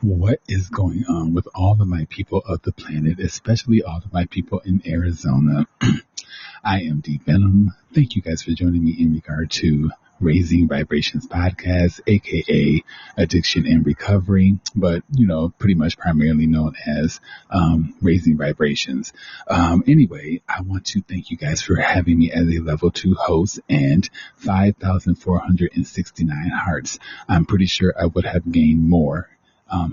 What is going on with all of my people of the planet, especially all of my people in Arizona? I am Deep Venom. Thank you guys for joining me in regard to Raising Vibrations podcast, aka Addiction and Recovery, but pretty much primarily known as Raising Vibrations. Anyway, I want to thank you guys for having me as a level 2 host and 5,469 hearts. I'm pretty sure I would have gained more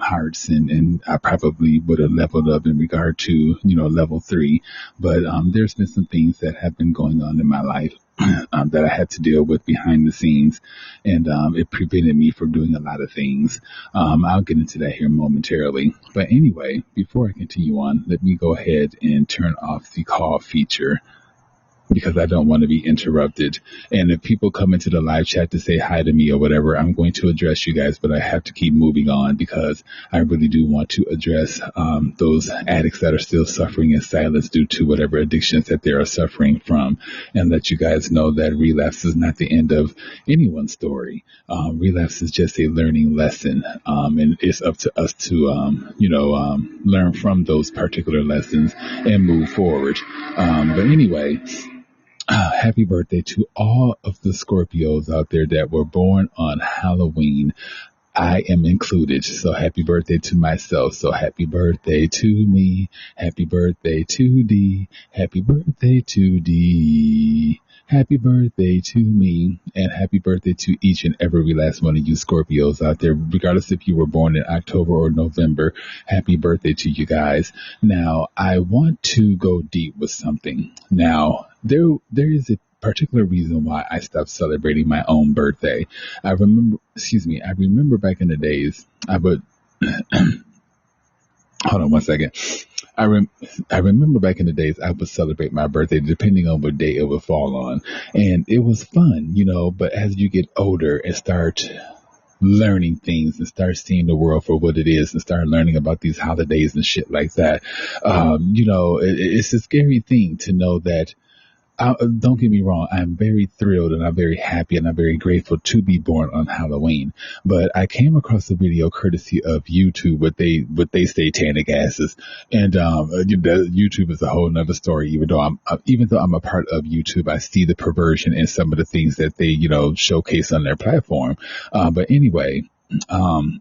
hearts and I probably would have leveled up in regard to level 3, but there's been some things that have been going on in my life that I had to deal with behind the scenes, and it prevented me from doing a lot of things. I'll get into that here momentarily, but anyway, before I continue on, let me go ahead and turn off the call feature because I don't want to be interrupted. And if people come into the live chat to say hi to me or whatever, I'm going to address you guys, but I have to keep moving on because I really do want to address those addicts that are still suffering in silence due to whatever addictions that they are suffering from, and let you guys know that relapse is not the end of anyone's story. Relapse is just a learning lesson, and it's up to us to, learn from those particular lessons and move forward. But anyway, happy birthday to all of the Scorpios out there that were born on Halloween. I am included. So happy birthday to myself. So happy birthday to me. Happy birthday to D. Happy birthday to D. Happy birthday to me, and happy birthday to each and every last one of you Scorpios out there, regardless if you were born in October or November. Happy birthday to you guys. Now, I want to go deep with something. Now, there is a particular reason why I stopped celebrating my own birthday. I remember back in the days, I would, hold on one second. I remember back in the days, I would celebrate my birthday depending on what day it would fall on. And it was fun, but as you get older and start learning things and start seeing the world for what it is and start learning about these holidays and shit like that, it's a scary thing to know that. Don't get me wrong, I'm very thrilled and I'm very happy and I'm very grateful to be born on Halloween. But I came across a video courtesy of YouTube with they satanic asses, and YouTube is a whole nother story. Even though I'm a part of YouTube, I see the perversion in some of the things that they showcase on their platform. But anyway, damn,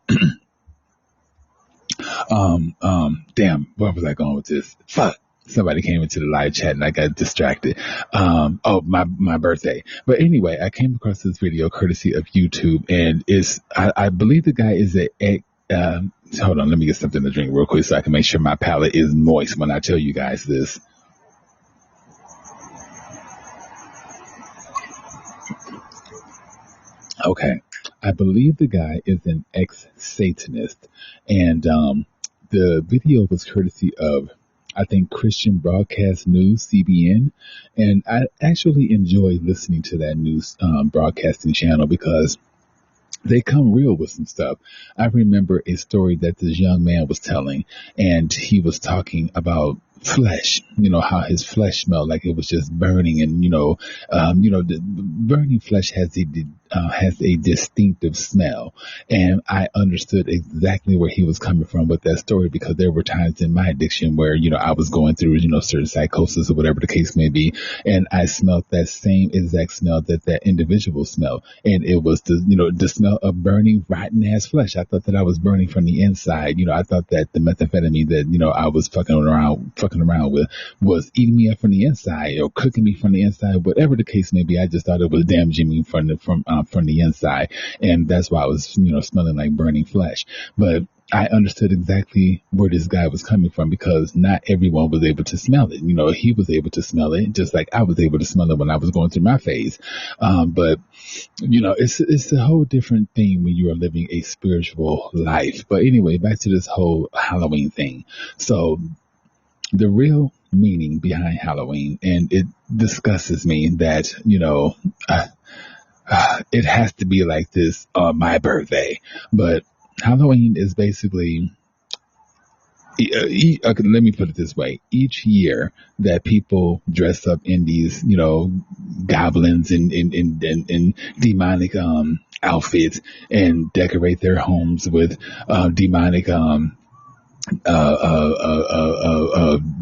where was I going with this? Fuck. Somebody came into the live chat and I got distracted. My birthday. But anyway, I came across this video courtesy of YouTube, and I believe the guy is hold on, let me get something to drink real quick so I can make sure my palate is moist when I tell you guys this. Okay. I believe the guy is an ex-Satanist, and the video was courtesy of, I think, Christian Broadcast News, CBN, and I actually enjoy listening to that news broadcasting channel because they come real with some stuff. I remember a story that this young man was telling, and he was talking about flesh, how his flesh smelled like it was just burning, and the burning flesh has a distinctive smell, and I understood exactly where he was coming from with that story, because there were times in my addiction where I was going through certain psychosis or whatever the case may be, and I smelled that same exact smell that individual smelled, and it was the smell of burning rotten ass flesh. I thought that I was burning from the inside. I thought that the methamphetamine that I was fucking around with was eating me up from the inside or cooking me from the inside, whatever the case may be. I just thought it was damaging me from the inside, and that's why I was smelling like burning flesh. But I understood exactly where this guy was coming from, because not everyone was able to smell it. He was able to smell it just like I was able to smell it when I was going through my phase. But it's a whole different thing when you are living a spiritual life. But anyway, back to this whole Halloween thing. So the real meaning behind Halloween, and it disgustes me that, it has to be like this on my birthday. But Halloween is basically, Okay, let me put it this way. Each year that people dress up in these, goblins and demonic outfits and decorate their homes with demonic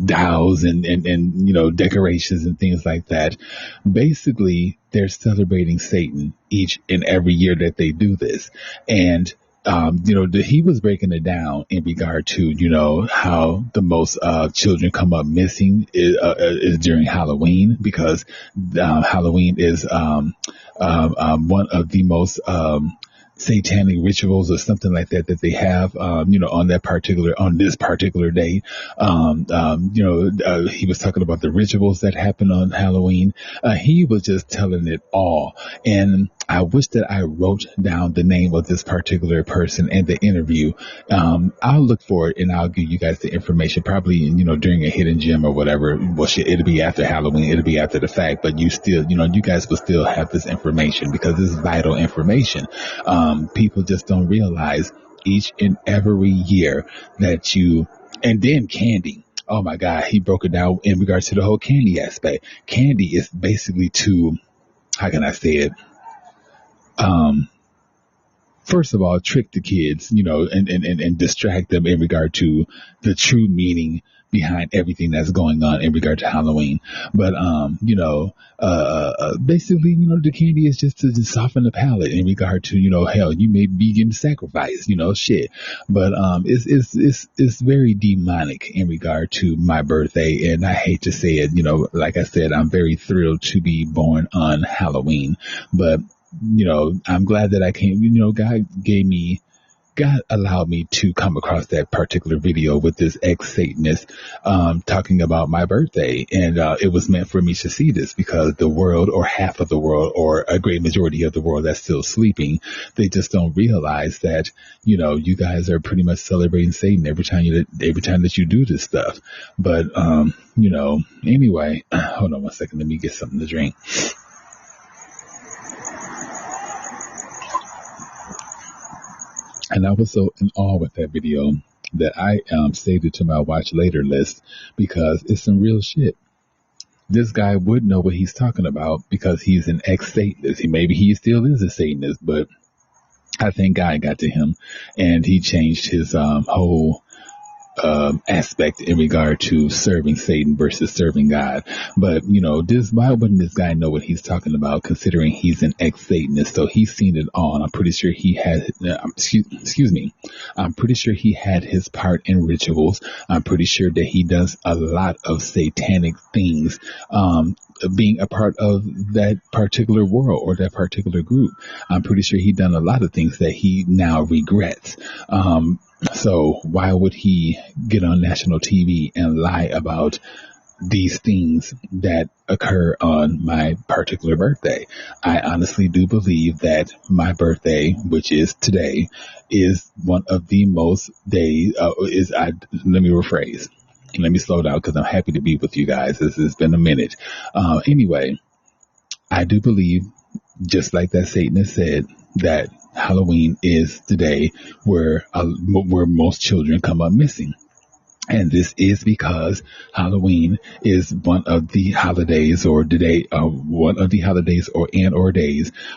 dolls and decorations and things like that. Basically, they're celebrating Satan each and every year that they do this. And he was breaking it down in regard to, how the most children come up missing is during Halloween, because Halloween is one of the most satanic rituals or something like that they have, on this particular day. He was talking about the rituals that happen on Halloween. He was just telling it all. And I wish that I wrote down the name of this particular person and the interview. I'll look for it and I'll give you guys the information, probably, during a hidden gem or whatever. Well, shit, it'll be after Halloween. It'll be after the fact, but you still, you guys will still have this information because this is vital information. People just don't realize each and every year that and then candy. Oh my God, he broke it down in regards to the whole candy aspect. Candy is basically how can I say it? First of all, trick the kids, and distract them in regard to the true meaning behind everything that's going on in regard to Halloween. But, basically, the candy is just to soften the palate in regard to, hell, you may be getting sacrificed, shit. But, it's very demonic in regard to my birthday. And I hate to say it, like I said, I'm very thrilled to be born on Halloween, but I'm glad that I came, God allowed me to come across that particular video with this ex-Satanist talking about my birthday. And it was meant for me to see this because the world, or half of the world, or a great majority of the world that's still sleeping, they just don't realize that, you guys are pretty much celebrating Satan every time that you do this stuff. But, anyway, hold on one second. Let me get something to drink. And I was so in awe with that video that I saved it to my watch later list because it's some real shit. This guy would know what he's talking about because he's an ex-Satanist. Maybe he still is a Satanist, but I think God got to him and he changed his whole aspect in regard to serving Satan versus serving God. But, why wouldn't this guy know what he's talking about, considering he's an ex-Satanist? So he's seen it all. And I'm pretty sure he had, excuse me. I'm pretty sure he had his part in rituals. I'm pretty sure that he does a lot of satanic things, being a part of that particular world or that particular group. I'm pretty sure he done a lot of things that he now regrets. So why would he get on national TV and lie about these things that occur on my particular birthday? I honestly do believe that my birthday, which is today, is one of the most days, let me rephrase. Let me slow down because I'm happy to be with you guys. This has been a minute. Anyway, I do believe, just like that Satanist said, that Halloween is the day where most children come up missing. And this is because Halloween is one of the holidays or days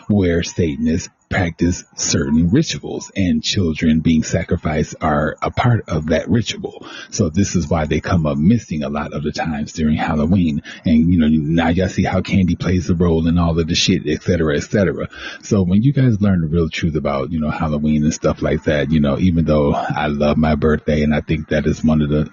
where Satanists practice certain rituals, and children being sacrificed are a part of that ritual. So this is why they come up missing a lot of the times during Halloween. And, now y'all see how candy plays a role in all of the shit, et cetera, et cetera. So when you guys learn the real truth about, Halloween and stuff like that, even though I love my birthday and I think that is one of the,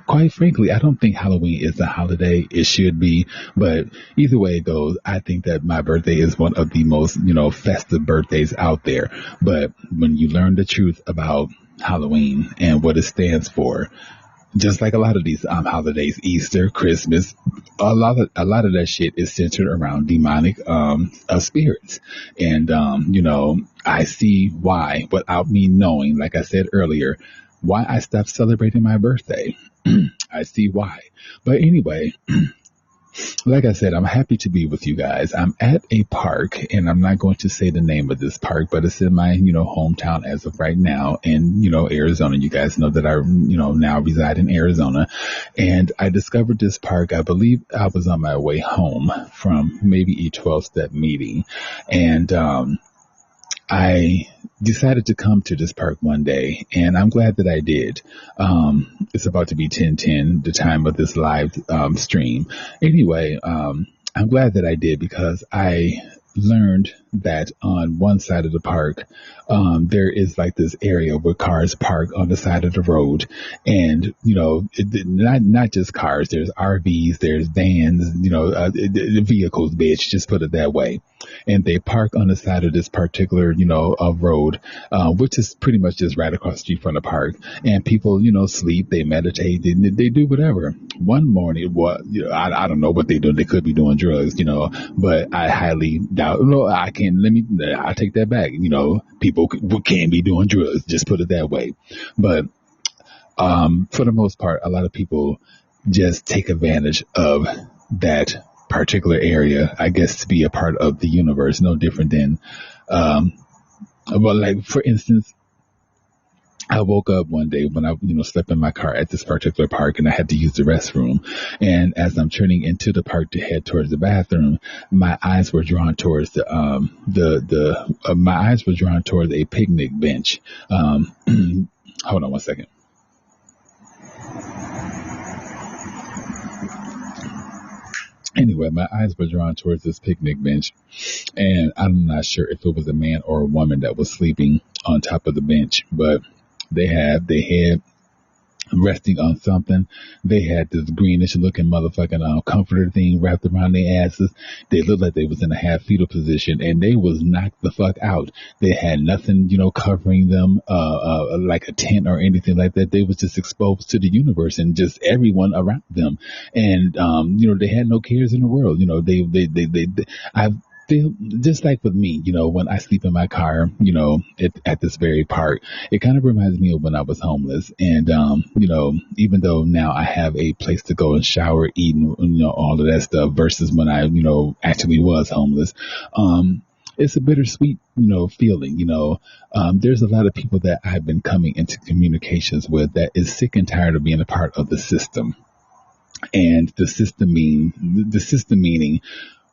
quite frankly, I don't think Halloween is a holiday. It should be, but either way it goes, I think that my birthday is one of the most, festive birthdays out there. But when you learn the truth about Halloween and what it stands for, just like a lot of these holidays, Easter, Christmas, a lot of that shit is centered around demonic spirits. And I see why, without me knowing, like I said earlier, why I stopped celebrating my birthday. I see why. But anyway, like I said, I'm happy to be with you guys. I'm at a park, and I'm not going to say the name of this park, but it's in my, hometown as of right now in, Arizona. You guys know that I, now reside in Arizona. And I discovered this park. I believe I was on my way home from maybe a 12-step meeting. And, I decided to come to this park one day, and I'm glad that I did. It's about to be 10:10, the time of this live stream. Anyway, I'm glad that I did because I learned that on one side of the park, there is like this area where cars park on the side of the road, and not just cars. There's RVs, there's vans, vehicles, bitch. Just put it that way. And they park on the side of this particular, road, which is pretty much just right across the street from the park. And people, sleep, they meditate, they do whatever. One morning, I don't know what they do. They could be doing drugs, but I highly doubt. No, I take that back. People can be doing drugs. Just put it that way. But for the most part, a lot of people just take advantage of that particular area, I guess, to be a part of the universe. No different than, like, for instance, I woke up one day when I, slept in my car at this particular park, and I had to use the restroom. And as I'm turning into the park to head towards the bathroom, my eyes were drawn towards my eyes were drawn towards a picnic bench. Hold on one second. Anyway, my eyes were drawn towards this picnic bench, and I'm not sure if it was a man or a woman that was sleeping on top of the bench, but they had their head resting on something. They had this greenish looking motherfucking comforter thing wrapped around their asses. They looked like they was in a half fetal position, and they was knocked the fuck out. They had nothing, covering them, like a tent or anything like that. They was just exposed to the universe and just everyone around them. And, they had no cares in the world. I feel just like with me, when I sleep in my car, at this very park, it kind of reminds me of when I was homeless. And, even though now I have a place to go and shower, eat, and, all of that stuff versus when I, actually was homeless, it's a bittersweet, feeling, there's a lot of people that I've been coming into communications with that is sick and tired of being a part of the system. And the system meaning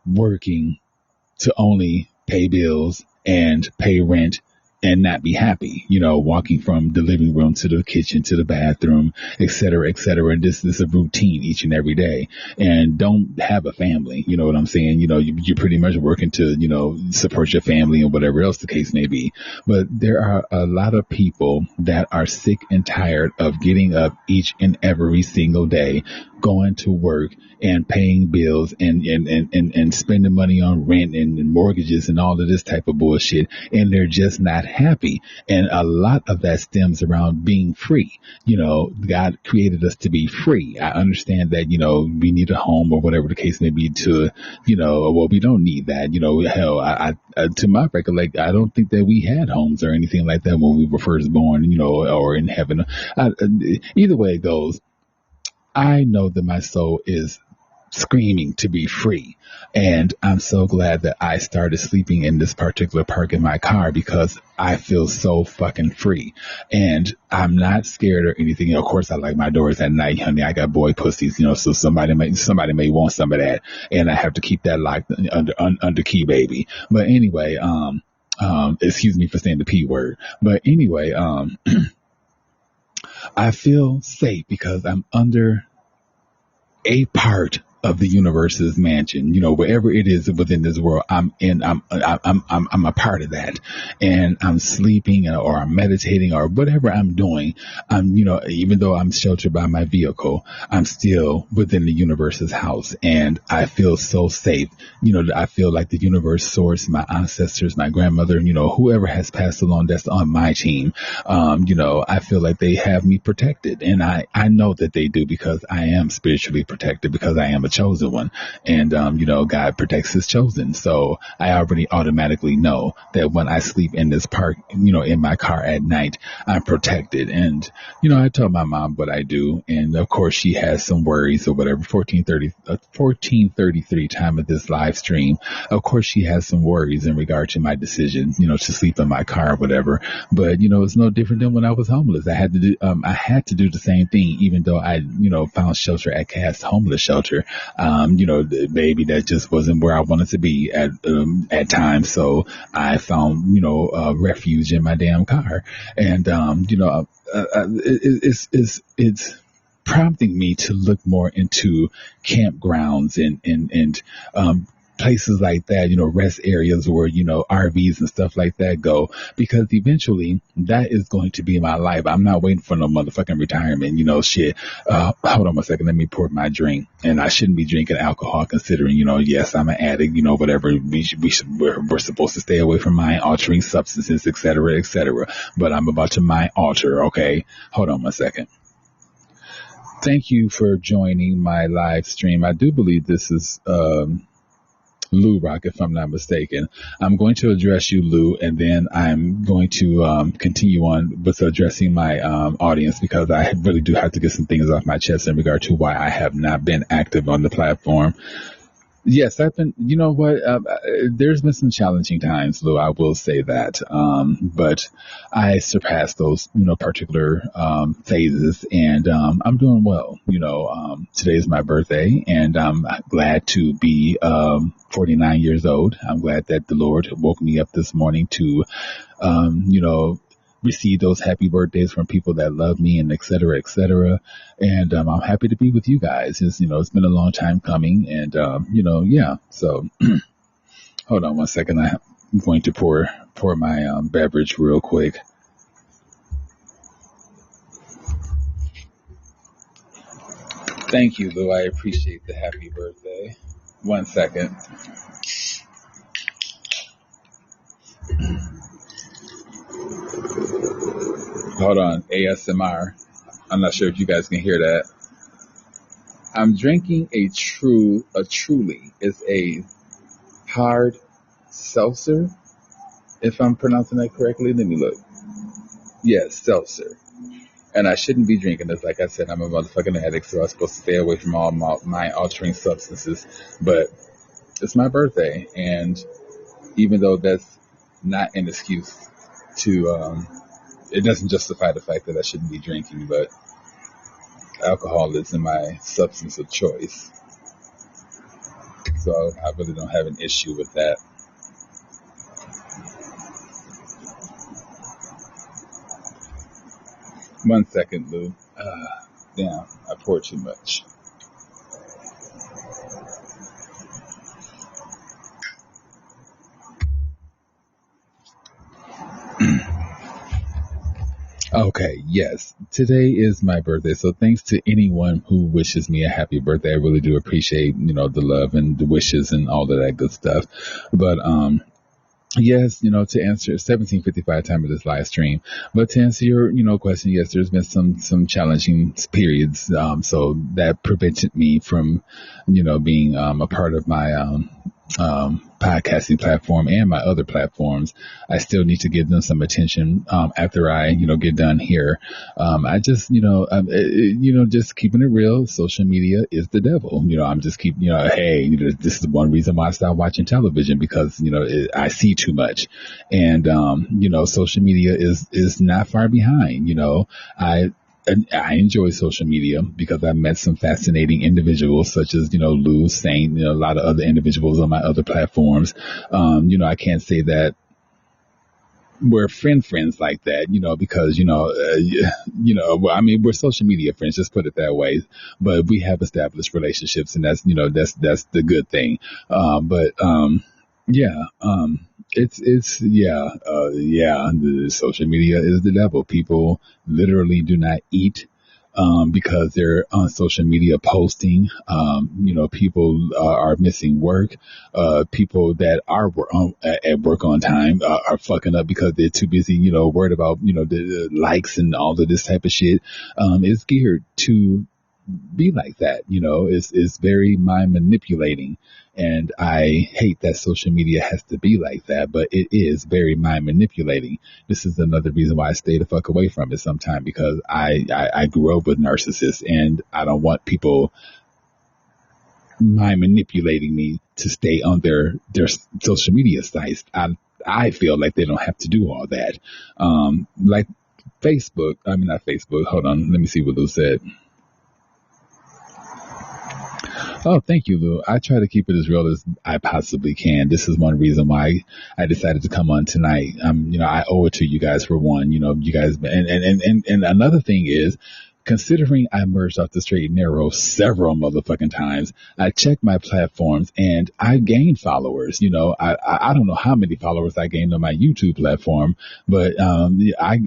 working to only pay bills and pay rent and not be happy, walking from the living room to the kitchen to the bathroom, et cetera, et cetera. And this is a routine each and every day, and don't have a family. You know what I'm saying? You're pretty much working to, support your family and whatever else the case may be. But there are a lot of people that are sick and tired of getting up each and every single day, going to work and paying bills and spending money on rent and mortgages and all of this type of bullshit. And they're just not happy. And a lot of that stems around being free. God created us to be free. I understand that, we need a home or whatever the case may be to, well, we don't need that. Hell, I to my recollection, I don't think that we had homes or anything like that when we were first born, or in heaven. Either way it goes, I know that my soul is screaming to be free. And I'm so glad that I started sleeping in this particular park in my car because I feel so fucking free. And I'm not scared or anything. Of course, I like my doors at night, honey. I got boy pussies, so somebody may want some of that. And I have to keep that locked under key, baby. But anyway, excuse me for saying the P word. But anyway, I feel safe because I'm under a part of the universe's mansion, wherever it is within this world, I'm a part of that, and I'm sleeping or I'm meditating or whatever I'm doing. I'm, even though I'm sheltered by my vehicle, I'm still within the universe's house, and I feel so safe. I feel like the universe source, my ancestors, my grandmother, whoever has passed along that's on my team, I feel like they have me protected, and I know that they do because I am spiritually protected because I am a chosen one, and God protects his chosen. So I already automatically know that when I sleep in this park, in my car at night, I'm protected. And I tell my mom what I do, and of course she has some worries or whatever. 14:33 time of this live stream. Of course she has some worries in regard to my decision, to sleep in my car or whatever. But it's no different than when I was homeless. I had to do the same thing, even though I found shelter at Cass Homeless Shelter. Maybe that just wasn't where I wanted to be at times. So I found refuge in my damn car, and it's prompting me to look more into campgrounds and places like that, rest areas where, RVs and stuff like that go, because eventually that is going to be my life. I'm not waiting for no motherfucking retirement, shit. Hold on one second. Let me pour my drink. And I shouldn't be drinking alcohol considering, yes, I'm an addict, whatever. We're supposed to stay away from mind altering substances, et cetera, et cetera. But I'm about to mind alter. Okay. Hold on one second. Thank you for joining my live stream. I do believe this is, Lou Rock, if I'm not mistaken. I'm going to address you, Lou, and then I'm going to continue on with addressing my audience, because I really do have to get some things off my chest in regard to why I have not been active on the platform. Yes, I've been, there's been some challenging times, Lou, I will say that. But I surpassed those, particular phases, and I'm doing well. Today is my birthday, and I'm glad to be 49 years old. I'm glad that the Lord woke me up this morning to, receive those happy birthdays from people that love me, and et cetera, et cetera. And I'm happy to be with you guys. It's been a long time coming, and yeah. So hold on one second. I'm going to pour my beverage real quick. Thank you, Lou. I appreciate the happy birthday. One second. Hold on, ASMR. I'm not sure if you guys can hear that. I'm drinking a Truly. It's a hard seltzer, if I'm pronouncing that correctly. Let me look. Yes, seltzer. And I shouldn't be drinking this. Like I said, I'm a motherfucking addict, so I'm supposed to stay away from all my altering substances. But it's my birthday, and even though that's not an excuse to, it doesn't justify the fact that I shouldn't be drinking, but alcohol isn't my substance of choice. So I really don't have an issue with that. One second, Lou. Damn, I poured too much. Okay, yes. Today is my birthday, so thanks to anyone who wishes me a happy birthday. I really do appreciate, the love and the wishes and all of that good stuff. But yes, to answer 17:55 time of this live stream. But to answer your, question, yes, there's been some challenging periods. So that prevented me from, being a part of my podcasting platform and my other platforms. I still need to give them some attention after I, get done here. I just, just keeping it real. Social media is the devil. I'm just keeping, hey, this is one reason why I stopped watching television, because, I see too much. And, social media is not far behind. I enjoy social media because I met some fascinating individuals such as, Lou, Saint, a lot of other individuals on my other platforms. I can't say that we're friends like that, because, we're social media friends, just put it that way. But we have established relationships, and that's the good thing. The social media is the devil. People literally do not eat because they're on social media posting. People are missing work. People that are at work on time are fucking up because they're too busy, worried about, the likes and all of this type of shit. It's geared to be like that. It's very mind manipulating. And I hate that social media has to be like that, but it is very mind manipulating. This is another reason why I stay the fuck away from it sometimes, because I grew up with narcissists, and I don't want people mind manipulating me to stay on their social media sites. I feel like they don't have to do all that. Like Facebook, I mean, not Facebook. Hold on. Let me see what Lou said. Oh, thank you, Lou. I try to keep it as real as I possibly can. This is one reason why I decided to come on tonight. I owe it to you guys for one. You guys, and another thing is, considering I merged off the straight and narrow several motherfucking times, I checked my platforms and I gained followers. I don't know how many followers I gained on my YouTube platform, but I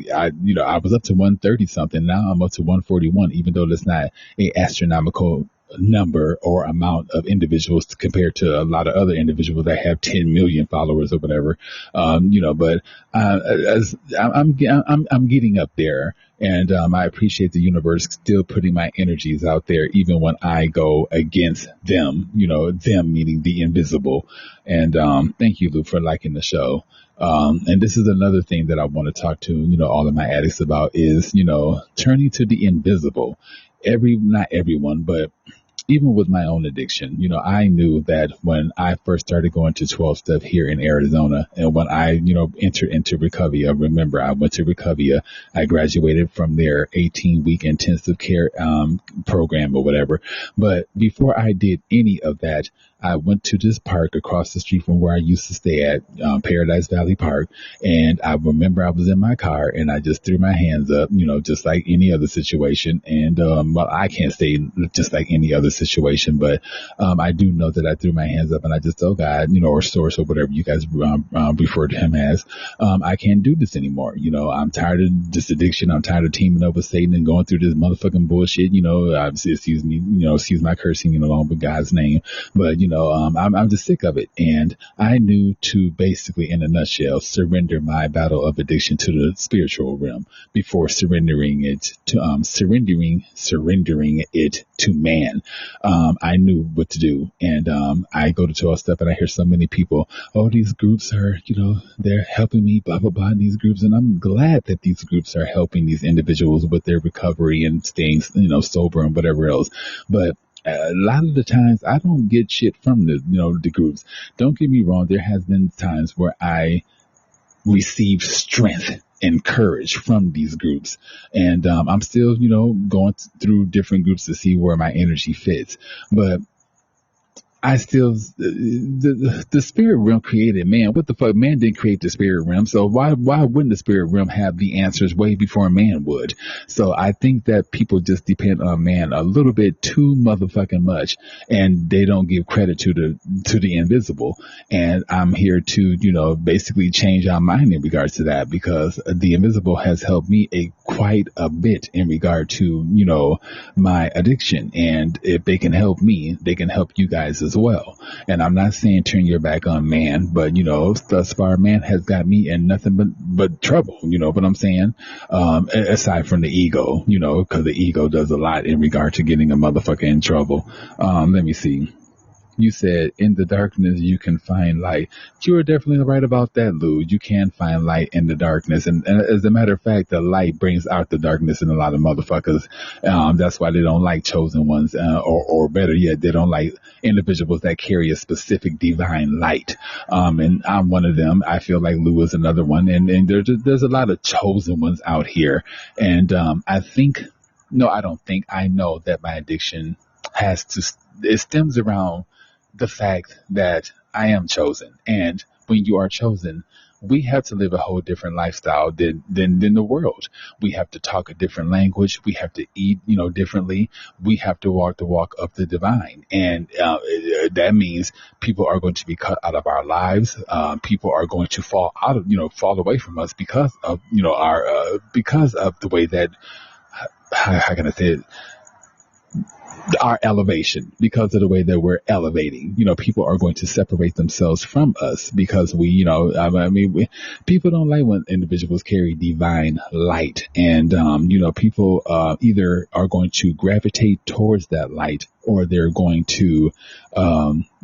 was up to 130 something. Now I'm up to 141, even though that's not a astronomical number or amount of individuals compared to a lot of other individuals that have 10 million followers or whatever. But as I'm getting up there, and I appreciate the universe still putting my energies out there, even when I go against them. Them meaning the invisible. And thank you, Lou, for liking the show. And this is another thing that I want to talk to all of my addicts about is turning to the invisible. Not everyone, but even with my own addiction, I knew that when I first started going to 12 step here in Arizona, and when I, entered into Recovia, remember I went to Recovia, I graduated from their 18-week intensive care program or whatever. But before I did any of that, I went to this park across the street from where I used to stay at, Paradise Valley Park. And I remember I was in my car and I just threw my hands up, just like any other situation. And, I can't say just like any other situation, but, I do know that I threw my hands up and I just told God, or source or whatever you guys, refer to him as, I can't do this anymore. I'm tired of this addiction. I'm tired of teaming up with Satan and going through this motherfucking bullshit. Excuse me, excuse my cursing along with God's name, but, I'm just sick of it. And I knew to basically, in a nutshell, surrender my battle of addiction to the spiritual realm before surrendering it to, surrendering it to man. I knew what to do. And, I go to 12 step and I hear so many people, oh, these groups are, they're helping me, blah, blah, blah, in these groups. And I'm glad that these groups are helping these individuals with their recovery and staying, sober and whatever else. But a lot of the times I don't get shit from the groups. Don't get me wrong. There has been times where I receive strength and courage from these groups. And, I'm still, going through different groups to see where my energy fits. But I still, the spirit realm created man. What the fuck? Man didn't create the spirit realm. So why wouldn't the spirit realm have the answers way before man would? So I think that people just depend on man a little bit too motherfucking much, and they don't give credit to the invisible. And I'm here to, basically change our mind in regards to that, because the invisible has helped me quite a bit in regard to, my addiction. And if they can help me, they can help you guys as well. And I'm not saying turn your back on man, but thus far man has got me in nothing but trouble. You know what I'm saying? Aside from the ego, because the ego does a lot in regard to getting a motherfucker in trouble. Let me see. You said in the darkness you can find light. You are definitely right about that, Lou. You can find light in the darkness. And as a matter of fact, the light brings out the darkness in a lot of motherfuckers. That's why they don't like chosen ones, or better yet, they don't like individuals that carry a specific divine light. And I'm one of them. I feel like Lou is another one. And there's a lot of chosen ones out here. And I know that my addiction it stems around the fact that I am chosen. And when you are chosen, we have to live a whole different lifestyle than the world. We have to talk a different language. We have to eat, differently. We have to walk the walk of the divine. And that means people are going to be cut out of our lives. People are going to fall away from us because of, because of the way that, how can I say it? our elevation, because of the way that we're elevating. People are going to separate themselves from us because people don't like when individuals carry divine light. And, people either are going to gravitate towards that light or they're going to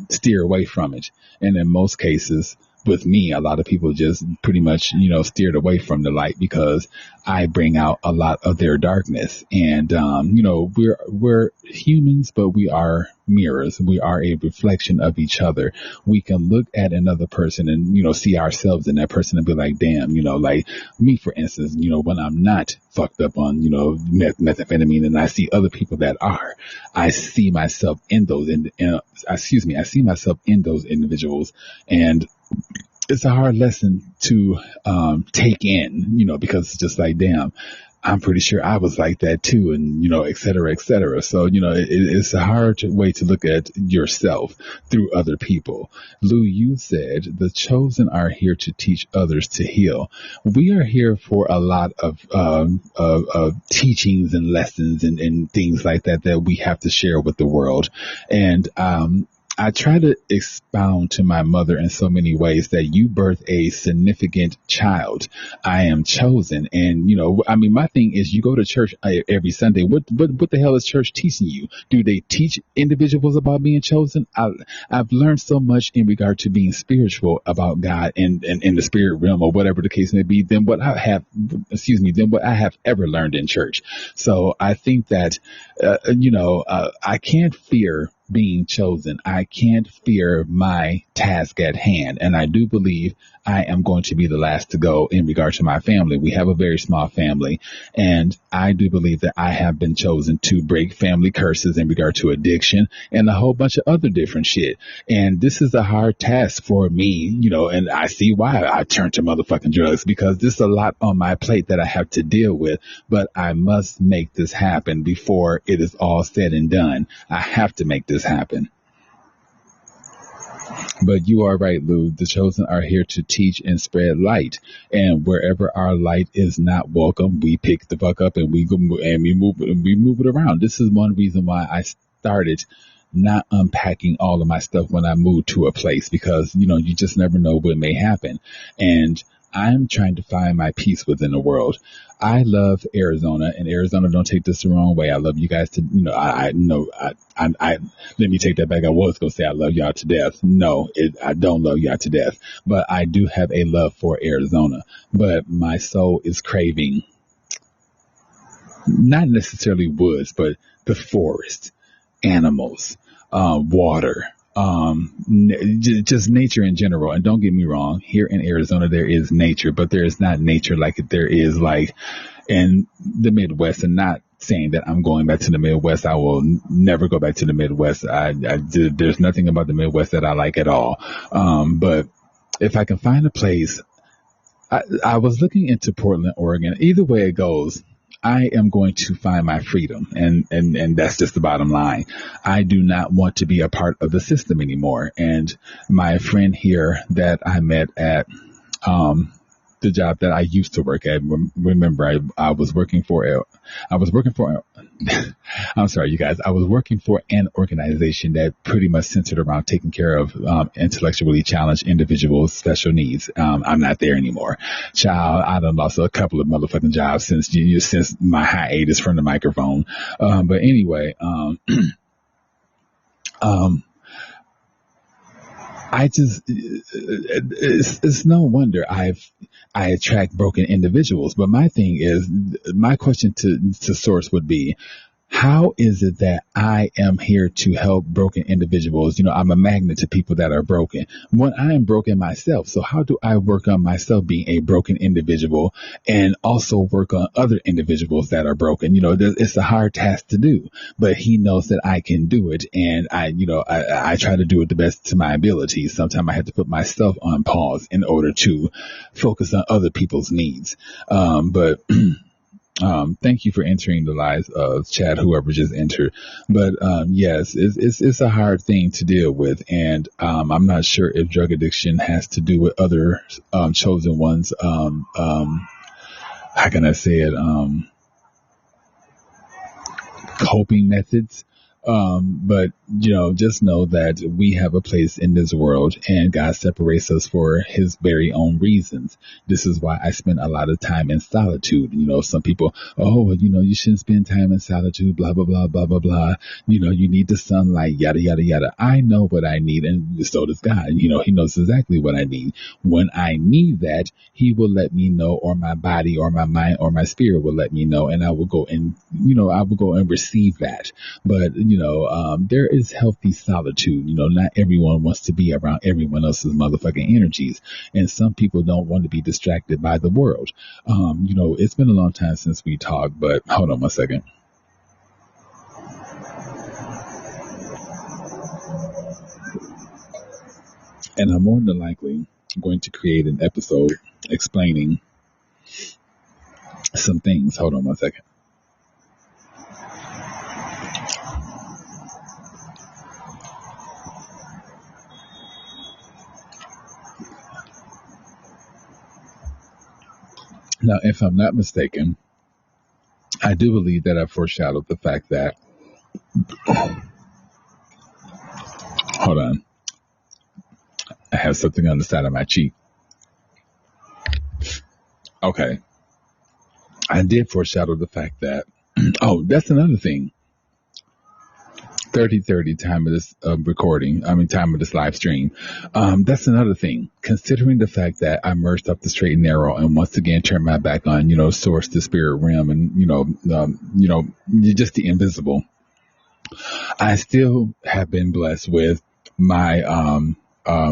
steer away from it. And in most cases, with me, a lot of people just pretty much, steered away from the light because I bring out a lot of their darkness. And, we're humans, but we are mirrors. We are a reflection of each other. We can look at another person and, see ourselves in that person and be like, damn, like me, for instance, when I'm not fucked up on, methamphetamine and I see other people that are, I see myself in those, I see myself in those individuals. And it's a hard lesson to take in, because it's just like, damn, I'm pretty sure I was like that too, and, et cetera, et cetera. So, it's a hard way to look at yourself through other people. Lou, you said the chosen are here to teach others to heal. We are here for a lot of teachings and lessons and things like that we have to share with the world. And, I try to expound to my mother in so many ways that you birth a significant child. I am chosen. And, my thing is you go to church every Sunday. What the hell is church teaching you? Do they teach individuals about being chosen? I've learned so much in regard to being spiritual about God and in the spirit realm or whatever the case may be than what I have ever learned in church. So I think that, I can't fear being chosen. I can't fear my task at hand. And I do believe I am going to be the last to go in regard to my family. We have a very small family, and I do believe that I have been chosen to break family curses in regard to addiction and a whole bunch of other different shit. And this is a hard task for me, and I see why I turned to motherfucking drugs, because there's a lot on my plate that I have to deal with, but I must make this happen before it is all said and done. I have to make this happen. But you are right, Lou. The chosen are here to teach and spread light. And wherever our light is not welcome, we pick the fuck up and we move it around. This is one reason why I started not unpacking all of my stuff when I moved to a place, because, you just never know what may happen. And I'm trying to find my peace within the world. I love Arizona, and Arizona, don't take this the wrong way. I love you guys to, I let me take that back. I was going to say I love y'all to death. No, I don't love y'all to death, but I do have a love for Arizona. But my soul is craving not necessarily woods, but the forest, animals, water, just nature in general. And don't get me wrong, here in Arizona, there is nature, but there is not nature like there is like in the Midwest. And not saying that I'm going back to the Midwest. I will never go back to the Midwest. There's nothing about the Midwest that I like at all. But if I can find a place, I was looking into Portland, Oregon. Either way it goes, I am going to find my freedom. And that's just the bottom line. I do not want to be a part of the system anymore. And my friend here that I met at, the job that I used to work at, remember, I was working for, I'm sorry, you guys, I was working for an organization that pretty much centered around taking care of intellectually challenged individuals, special needs. I'm not there anymore. Child, I done lost a couple of motherfucking jobs since my hiatus from the microphone. But anyway, I just, it's no wonder I attract broken individuals. But my thing is, my question to Source would be, how is it that I am here to help broken individuals? I'm a magnet to people that are broken when I am broken myself. So how do I work on myself being a broken individual and also work on other individuals that are broken? It's a hard task to do, but he knows that I can do it. And I try to do it the best to my ability. Sometimes I have to put myself on pause in order to focus on other people's needs. But thank you for entering the lives of Chad, whoever just entered. But yes, it's a hard thing to deal with, and I'm not sure if drug addiction has to do with other chosen ones. How can I say it? Coping methods. But just know that we have a place in this world, and God separates us for His very own reasons. This is why I spend a lot of time in solitude. Some people, oh, well, you shouldn't spend time in solitude, blah blah blah blah blah blah. You need the sunlight, yada yada yada. I know what I need, and so does God. He knows exactly what I need. When I need that, He will let me know, or my body or my mind or my spirit will let me know, and I will go and receive that. But there is healthy solitude. Not everyone wants to be around everyone else's motherfucking energies, and some people don't want to be distracted by the world. It's been a long time since we talked, but hold on one second. And I'm more than likely going to create an episode explaining some things. Hold on one second. Now, if I'm not mistaken, I do believe that I foreshadowed the fact that, hold on, I have something on the side of my cheek. Okay. I did foreshadow the fact that, oh, that's another thing. 30:30 time of this recording. Time of this live stream. That's another thing. Considering the fact that I merged up the straight and narrow, and once again turned my back on, source, the spirit realm, and just the invisible. I still have been blessed with my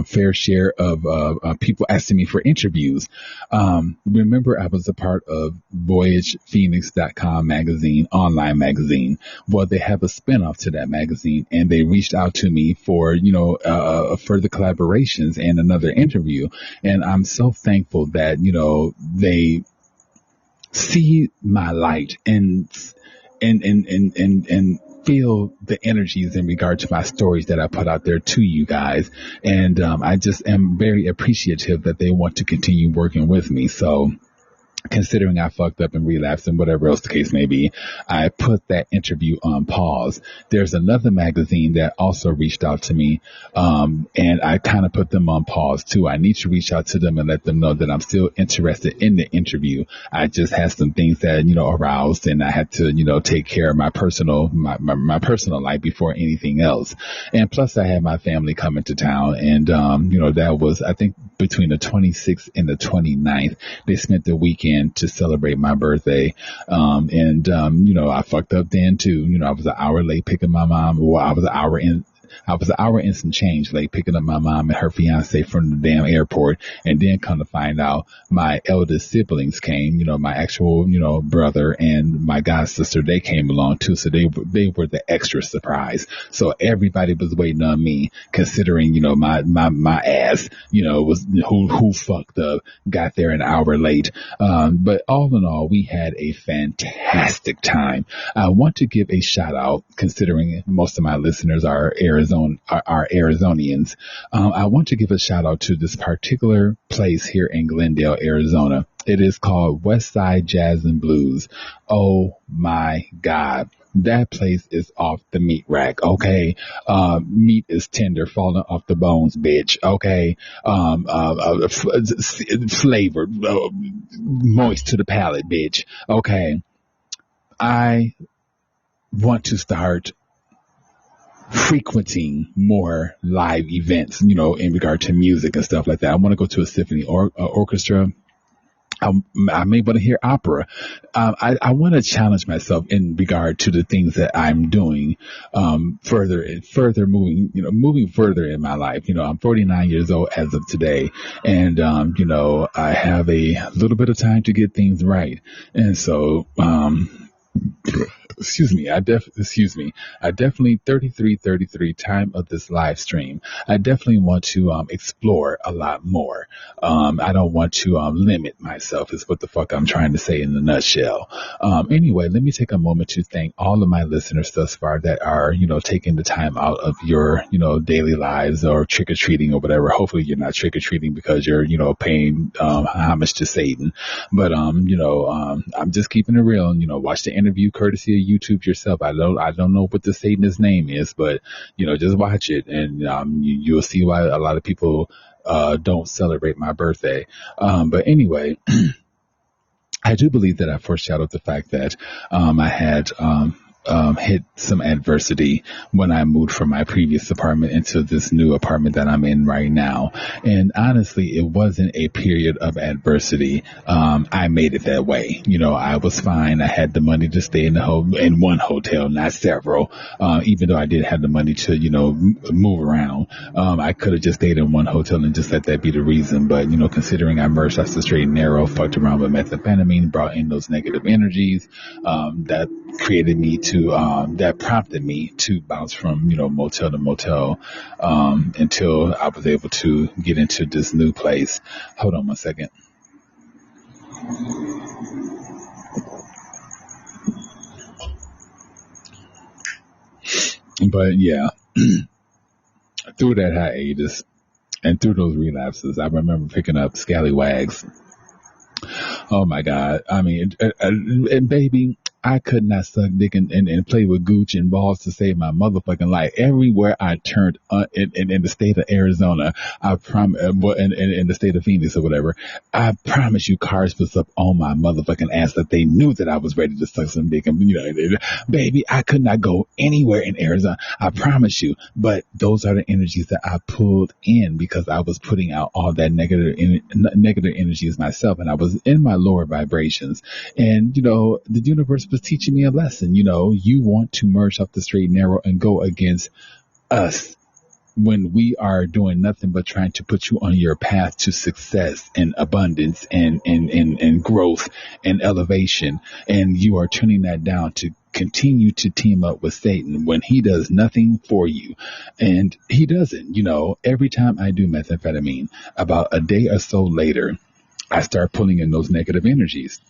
fair share of people asking me for interviews. Remember, I was a part of VoyagePhoenix.com magazine, online magazine. Well, they have a spinoff to that magazine, and they reached out to me for, further collaborations and another interview. And I'm so thankful that, they see my light and feel the energies in regard to my stories that I put out there to you guys. And I just am very appreciative that they want to continue working with me. So considering I fucked up and relapsed and whatever else the case may be, I put that interview on pause. There's another magazine that also reached out to me, and I kind of put them on pause too. I need to reach out to them and let them know that I'm still interested in the interview. I just had some things that, aroused, and I had to, take care of my personal life before anything else. And plus I had my family coming to town, and, that was, I think, between the 26th and the 29th. They spent the weekend to celebrate my birthday. I fucked up then too. I was an hour late picking my mom. Well, I was an hour and some change late picking up my mom and her fiance from the damn airport. And then come to find out my eldest siblings came, my actual, brother and my god sister, they came along too. So they were the extra surprise. So everybody was waiting on me, considering, my ass, was who fucked up, got there an hour late. But all in all, we had a fantastic time. I want to give a shout out, considering most of my listeners are Arizonians. I want to give a shout out to this particular place here in Glendale, Arizona. It is called Westside Jazz and Blues. Oh my God. That place is off the meat rack. Okay. Meat is tender, falling off the bones, bitch. Okay. Flavored, moist to the palate, bitch. Okay. I want to start frequenting more live events, in regard to music and stuff like that. I want to go to a symphony orchestra. I may want to hear opera. I want to challenge myself in regard to the things that I'm doing, further moving further in my life. I'm 49 years old as of today, and, I have a little bit of time to get things right. And so, I definitely 33 time of this live stream. I definitely want to explore a lot more. I don't want to limit myself is what the fuck I'm trying to say in a nutshell. Anyway, let me take a moment to thank all of my listeners thus far that are, taking the time out of your, daily lives or trick or treating or whatever. Hopefully you're not trick or treating because you're, paying homage to Satan. But I'm just keeping it real. Watch the interview courtesy of YouTube yourself. I don't know what the Satanist name is, but just watch it, and you'll see why a lot of people don't celebrate my birthday. But anyway, I do believe that I foreshadowed the fact that I had hit some adversity when I moved from my previous apartment into this new apartment that I'm in right now. And honestly, it wasn't a period of adversity. I made it that way. I was fine. I had the money to stay in one hotel, not several. Even though I did have the money to, move around. I could have just stayed in one hotel and just let that be the reason. But, considering I merged off the straight and narrow, fucked around with methamphetamine, brought in those negative energies, that created me that prompted me to bounce from, motel to motel, until I was able to get into this new place. Hold on one second. But yeah, through that hiatus and through those relapses, I remember picking up Scallywags. Oh my God. I mean, and baby, I could not suck dick and play with gooch and balls to save my motherfucking life. Everywhere I turned in the state of Arizona, I promise, in the state of Phoenix or whatever, I promise you cars was up on my motherfucking ass that they knew that I was ready to suck some dick. And, baby, I could not go anywhere in Arizona. I promise you. But those are the energies that I pulled in because I was putting out all that negative energies myself. And I was in my lower vibrations. And, the universe was teaching me a lesson. You want to merge up the straight and narrow and go against us when we are doing nothing but trying to put you on your path to success and abundance and growth and elevation. And you are turning that down to continue to team up with Satan when he does nothing for you. And he doesn't. Every time I do methamphetamine, about a day or so later, I start pulling in those negative energies.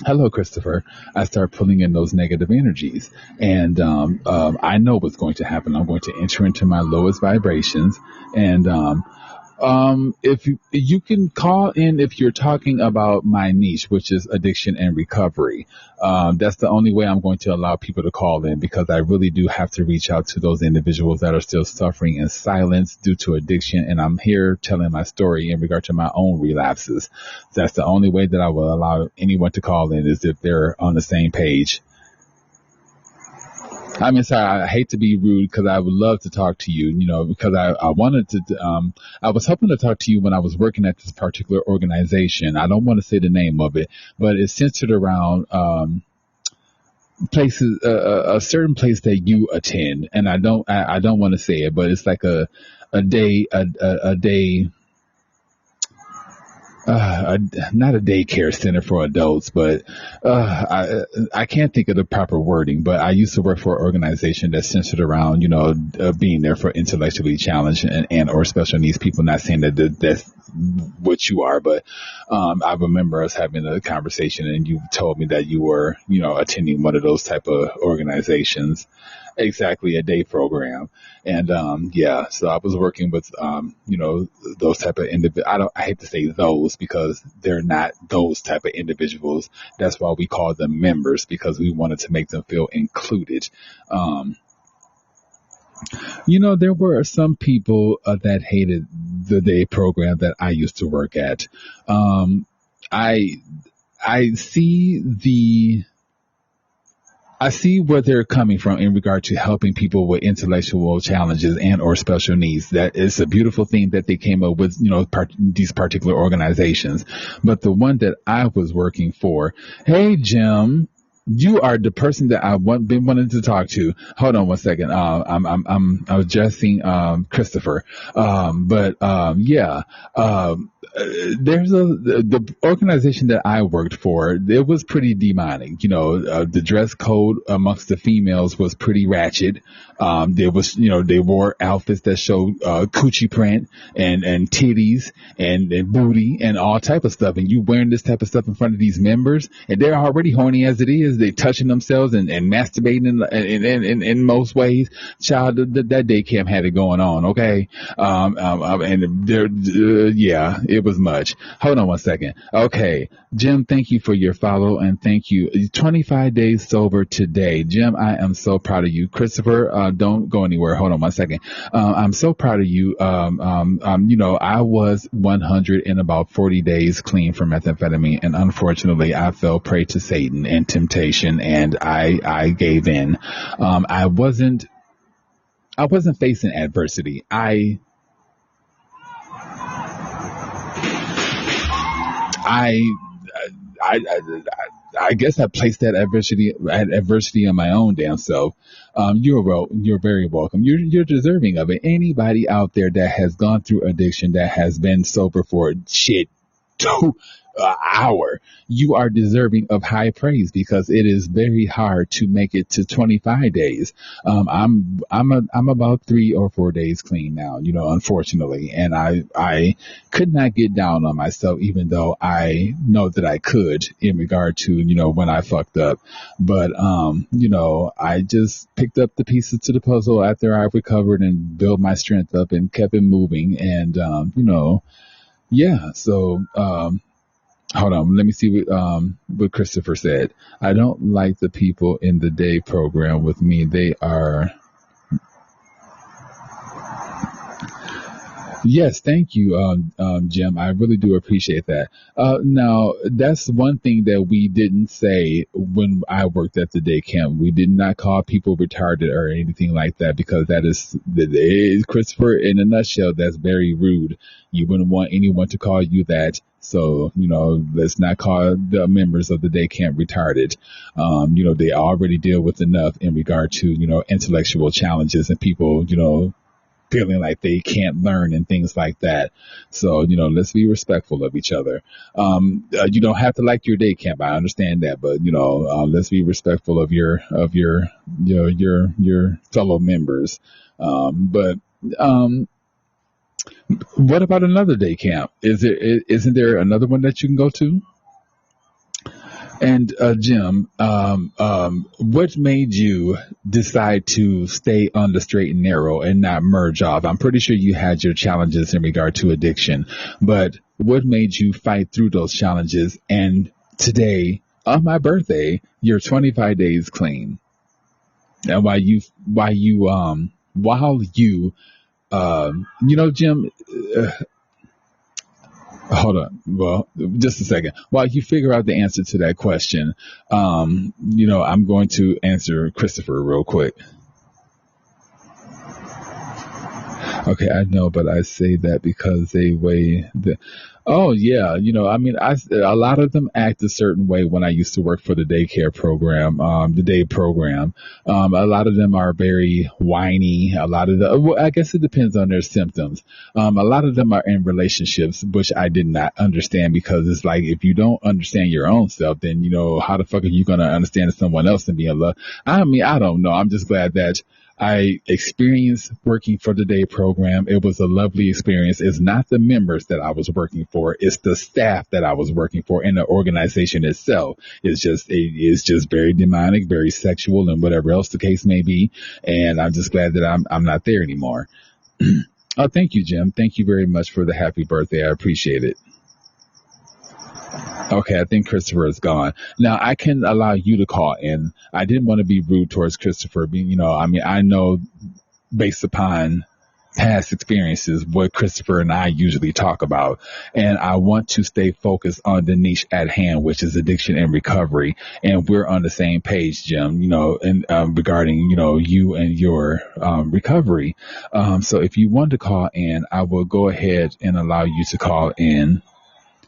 Hello, Christopher. I start pulling in those negative energies, and I know what's going to happen. I'm going to enter into my lowest vibrations, and if you can call in if you're talking about my niche, which is addiction and recovery. That's the only way I'm going to allow people to call in, because I really do have to reach out to those individuals that are still suffering in silence due to addiction. And I'm here telling my story in regard to my own relapses. That's the only way that I will allow anyone to call in, is if they're on the same page. I mean, sorry, I hate to be rude because I would love to talk to you, because I wanted to, I was hoping to talk to you when I was working at this particular organization. I don't want to say the name of it, but it's centered around, places, a certain place that you attend. And I don't want to say it, but it's like a day, not a daycare center for adults, but I can't think of the proper wording. But I used to work for an organization that's centered around, being there for intellectually challenged and or special needs people. Not saying that that's what you are, but I remember us having a conversation, and you told me that you were, attending one of those type of organizations. Exactly, a day program. And so I was working with those type of individuals. I hate to say those because they're not those type of individuals. That's why we call them members, because we wanted to make them feel included. There were some people that hated the day program that I used to work at. I see where they're coming from in regard to helping people with intellectual challenges and or special needs. That is a beautiful thing that they came up with, these particular organizations. But the one that I was working for, hey, Jim, you are the person that I've been wanting to talk to. Hold on one second. I'm addressing Christopher. There's the organization that I worked for. It was pretty demonic. The dress code amongst the females was pretty ratchet. There was, they wore outfits that showed coochie print and titties and booty and all type of stuff. And you wearing this type of stuff in front of these members, and they're already horny as it is. is they touching themselves and masturbating in most ways. Child, that day camp had it going on. Okay. And there, yeah, it was much. Hold on one second. Okay. Jim, thank you for your follow and thank you. 25 days sober today. Jim, I am so proud of you. Christopher, don't go anywhere. Hold on one second. I'm so proud of you. I was 100 in about 40 days clean from methamphetamine, and unfortunately, I fell prey to Satan and temptation, and I gave in. I wasn't facing adversity. I guess I placed that adversity on my own damn self. You're very welcome. You're deserving of it. Anybody out there that has gone through addiction, that has been sober for shit 2 hour, you are deserving of high praise because it is very hard to make it to 25 days. I'm about 3 or 4 days clean now, unfortunately, and I could not get down on myself, even though I know that I could in regard to, when I fucked up. But, I just picked up the pieces to the puzzle after I recovered and built my strength up and kept it moving. And, yeah, so, hold on. Let me see what Christopher said. I don't like the people in the day program with me. They are. Yes, thank you, Jim. I really do appreciate that. Now, that's one thing that we didn't say when I worked at the day camp. We did not call people retarded or anything like that because that is Christopher, in a nutshell, that's very rude. You wouldn't want anyone to call you that. So, let's not call the members of the day camp retarded. They already deal with enough in regard to, intellectual challenges and people, feeling like they can't learn and things like that. So, let's be respectful of each other. You don't have to like your day camp. I understand that, but, let's be respectful of your fellow members. But what about another day camp? Isn't there another one that you can go to? And Jim, what made you decide to stay on the straight and narrow and not merge off? I'm pretty sure you had your challenges in regard to addiction, but what made you fight through those challenges? And today, on my birthday, you're 25 days clean. And Jim. Hold on. Well, just a second. While you figure out the answer to that question, I'm going to answer Christopher real quick. Okay, I know, but I say that because they weigh the. Oh yeah, a lot of them act a certain way when I used to work for the daycare program, the day program. A lot of them are very whiny. I guess it depends on their symptoms. A lot of them are in relationships, which I did not understand because it's like if you don't understand your own self, then how the fuck are you gonna understand someone else and be in love? I don't know. I'm just glad that I experienced working for the day program. It was a lovely experience. It's not the members that I was working for. It's the staff that I was working for, and the organization itself is just very demonic, very sexual, and whatever else the case may be. And I'm just glad that I'm not there anymore. Oh, thank you, Jim. Thank you very much for the happy birthday. I appreciate it. Okay, I think Christopher is gone. Now, I can allow you to call in. I didn't want to be rude towards Christopher. I know based upon past experiences what Christopher and I usually talk about. And I want to stay focused on the niche at hand, which is addiction and recovery. And we're on the same page, Jim, regarding, you and your recovery. So if you want to call in, I will go ahead and allow you to call in,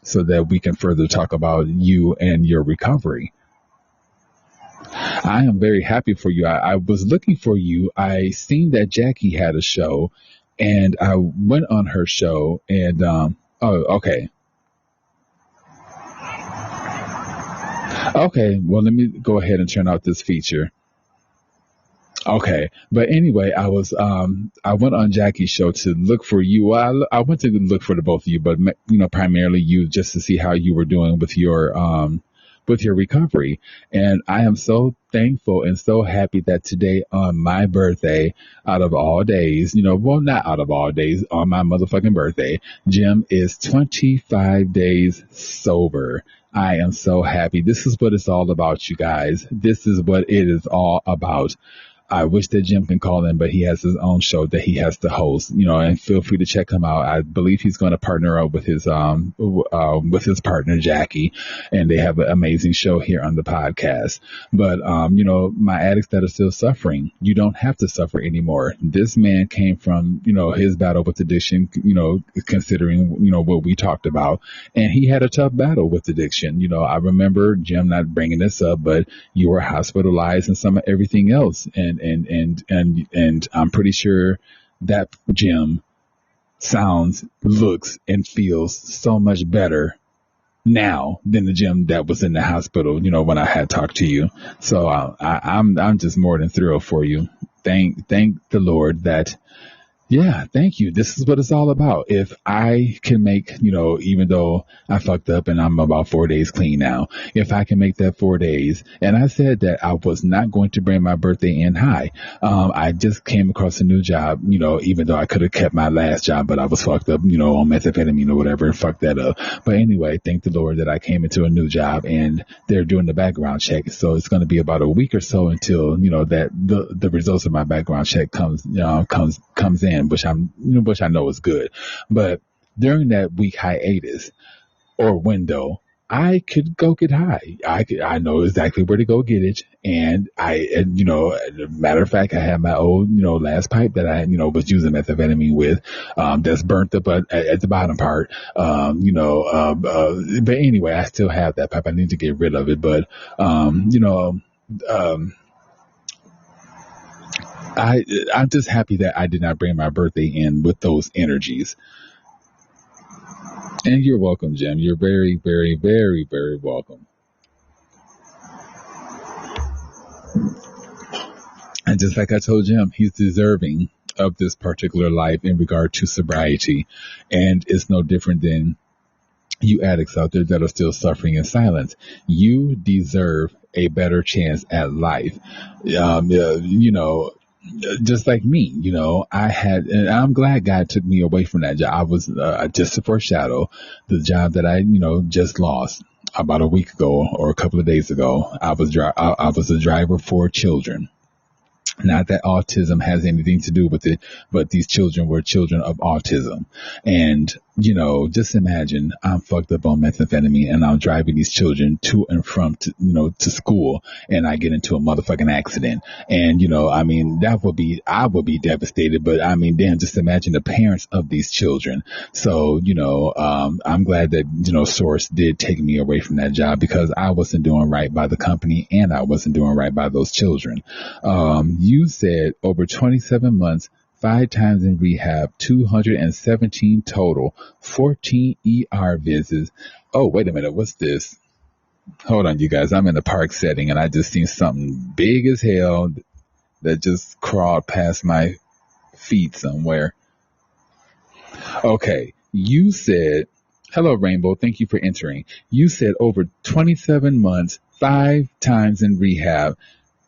so that we can further talk about you and your recovery. I am very happy for you. I was looking for you. I seen that Jackie had a show, and I went on her show, and okay. Okay, well, let me go ahead and turn out this feature. Okay, but anyway, I went on Jackie's show to look for you. Well, I went to look for the both of you, but primarily you, just to see how you were doing with your with your recovery. And I am so thankful and so happy that today on my birthday, out of all days, well, not out of all days, on my motherfucking birthday, Jim is 25 days sober. I am so happy. This is what it's all about, you guys. This is what it is all about. I wish that Jim can call in, but he has his own show that he has to host, and feel free to check him out. I believe he's going to partner up with his partner, Jackie, and they have an amazing show here on the podcast. But, my addicts that are still suffering, you don't have to suffer anymore. This man came from, his battle with addiction, considering, what we talked about, and he had a tough battle with addiction. I remember Jim not bringing this up, but you were hospitalized and some of everything else. And I'm pretty sure that Jim sounds, looks, and feels so much better now than the Jim that was in the hospital, when I had talked to you. So I'm just more than thrilled for you. Thank the Lord that. Yeah, thank you. This is what it's all about. If I can make, even though I fucked up and I'm about 4 days clean now, if I can make that 4 days, and I said that I was not going to bring my birthday in high. I just came across a new job, even though I could have kept my last job, but I was fucked up, on methamphetamine or whatever and fucked that up. But anyway, thank the Lord that I came into a new job and they're doing the background check. So it's going to be about a week or so until, that the results of my background check comes in. Which I know is good, but during that week hiatus or window, I could go get high. I know exactly where to go get it. And matter of fact, I had my old, last pipe that I, was using methamphetamine with, that's burnt up at the bottom part. But anyway, I still have that pipe. I need to get rid of it. But, I'm just happy that I did not bring my birthday in with those energies. And you're welcome, Jim. You're very, very, very, very welcome. And just like I told Jim, he's deserving of this particular life in regard to sobriety. And it's no different than you addicts out there that are still suffering in silence. You deserve a better chance at life. Just like me, and I'm glad God took me away from that job. I was, just to foreshadow, the job that I, just lost about a week ago or a couple of days ago. I was a driver for children. Not that autism has anything to do with it, but these children were children of autism. And, just imagine I'm fucked up on methamphetamine and I'm driving these children to and from, to school, and I get into a motherfucking accident. And, I would be devastated, but damn, just imagine the parents of these children. So, I'm glad that, Source did take me away from that job because I wasn't doing right by the company and I wasn't doing right by those children. You said over 27 months, 5 times in rehab, 217 total, 14 ER visits. Oh, wait a minute. What's this? Hold on, you guys. I'm in a park setting and I just seen something big as hell that just crawled past my feet somewhere. Okay. You said, hello, Rainbow. Thank you for entering. You said over 27 months, 5 times in rehab,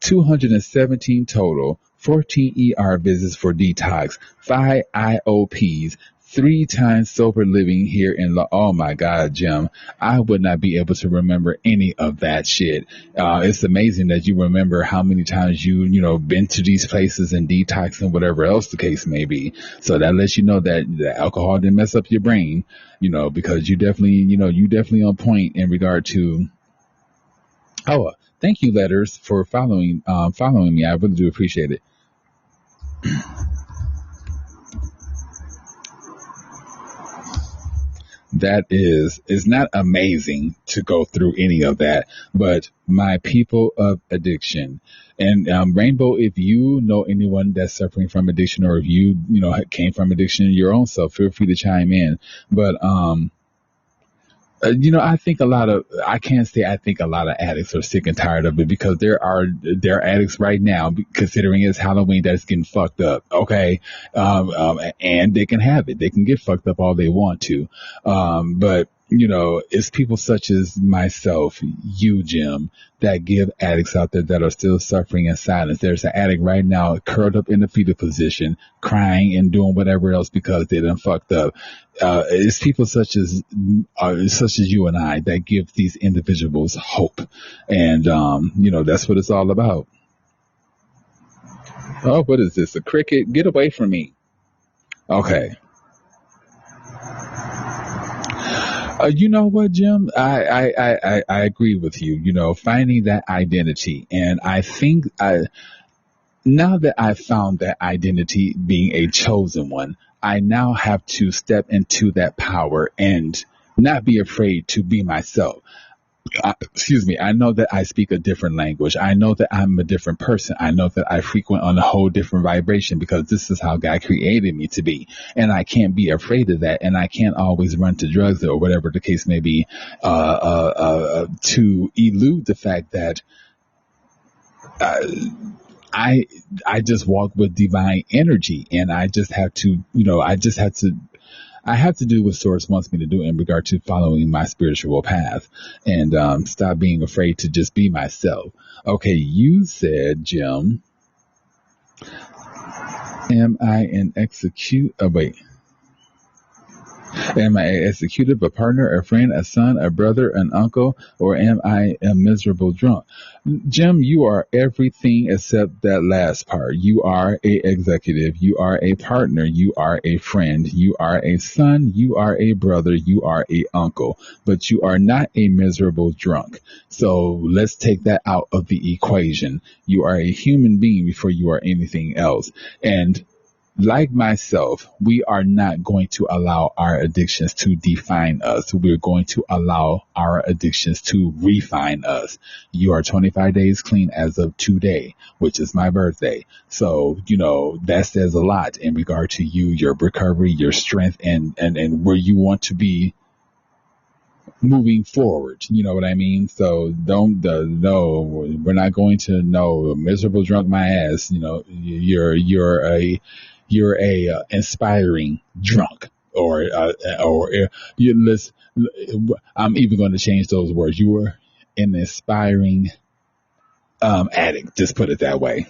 217 total, 14 ER visits for detox, 5 IOPs, 3 times sober living here in oh my God, Jim, I would not be able to remember any of that shit. It's amazing that you remember how many times you been to these places and detox and whatever else the case may be. So that lets you know that the alcohol didn't mess up your brain, because you definitely on point in regard to, thank you, Letters, for following me. I really do appreciate it. That is not amazing to go through any of that, but my people of addiction and Rainbow, if you know anyone that's suffering from addiction, or if you came from addiction your own self, feel free to chime in. But I think I can't say I think a lot of addicts are sick and tired of it, because there are addicts right now, considering it's Halloween, that's getting fucked up. Okay. And they can have it. They can get fucked up all they want to. But it's people such as myself, you, Jim, that give addicts out there that are still suffering in silence. There's an addict right now curled up in the fetal position, crying and doing whatever else because they done fucked up. It's people such as you and I that give these individuals hope. And, that's what it's all about. Oh, what is this? A cricket? Get away from me. Okay. You know what, Jim? I agree with you. Finding that identity, and I think now that I've found that identity being a chosen one, I now have to step into that power and not be afraid to be myself. Excuse me, I know that I speak a different language. I know that I'm a different person. I know that I frequent on a whole different vibration because this is how God created me to be. And I can't be afraid of that. And I can't always run to drugs or whatever the case may be, to elude the fact that, uh, I just walk with divine energy, and I just have to, I have to do what Source wants me to do in regard to following my spiritual path, and stop being afraid to just be myself. Okay, you said, Jim, am I an execute? Oh, wait. Am I an executive, a partner, a friend, a son, a brother, an uncle, or am I a miserable drunk? Jim, you are everything except that last part. You are a executive. You are a partner. You are a friend. You are a son. You are a brother. You are a uncle. But you are not a miserable drunk. So let's take that out of the equation. You are a human being before you are anything else. And like myself, we are not going to allow our addictions to define us. We're going to allow our addictions to refine us. You are 25 days clean as of today, which is my birthday. So, that says a lot in regard to you, your recovery, your strength, and where you want to be moving forward. You know what I mean? So no, we're not going to no miserable drunk my ass. You're a inspiring drunk, let's. I'm even going to change those words. You were an inspiring addict. Just put it that way.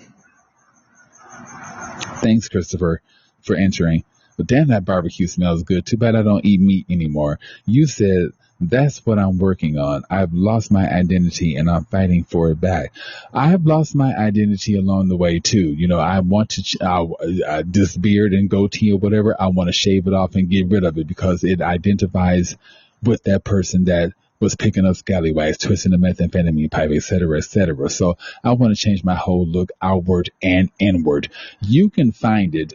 Thanks, Christopher, for entering. But damn, that barbecue smells good. Too bad I don't eat meat anymore. You said that's what I'm working on. I've lost my identity and I'm fighting for it back. I have lost my identity along the way too. I want to, this beard and goatee or whatever, I want to shave it off and get rid of it because it identifies with that person that was picking up scallywags, twisting the methamphetamine pipe, et cetera, et cetera. So I want to change my whole look outward and inward. You can find it,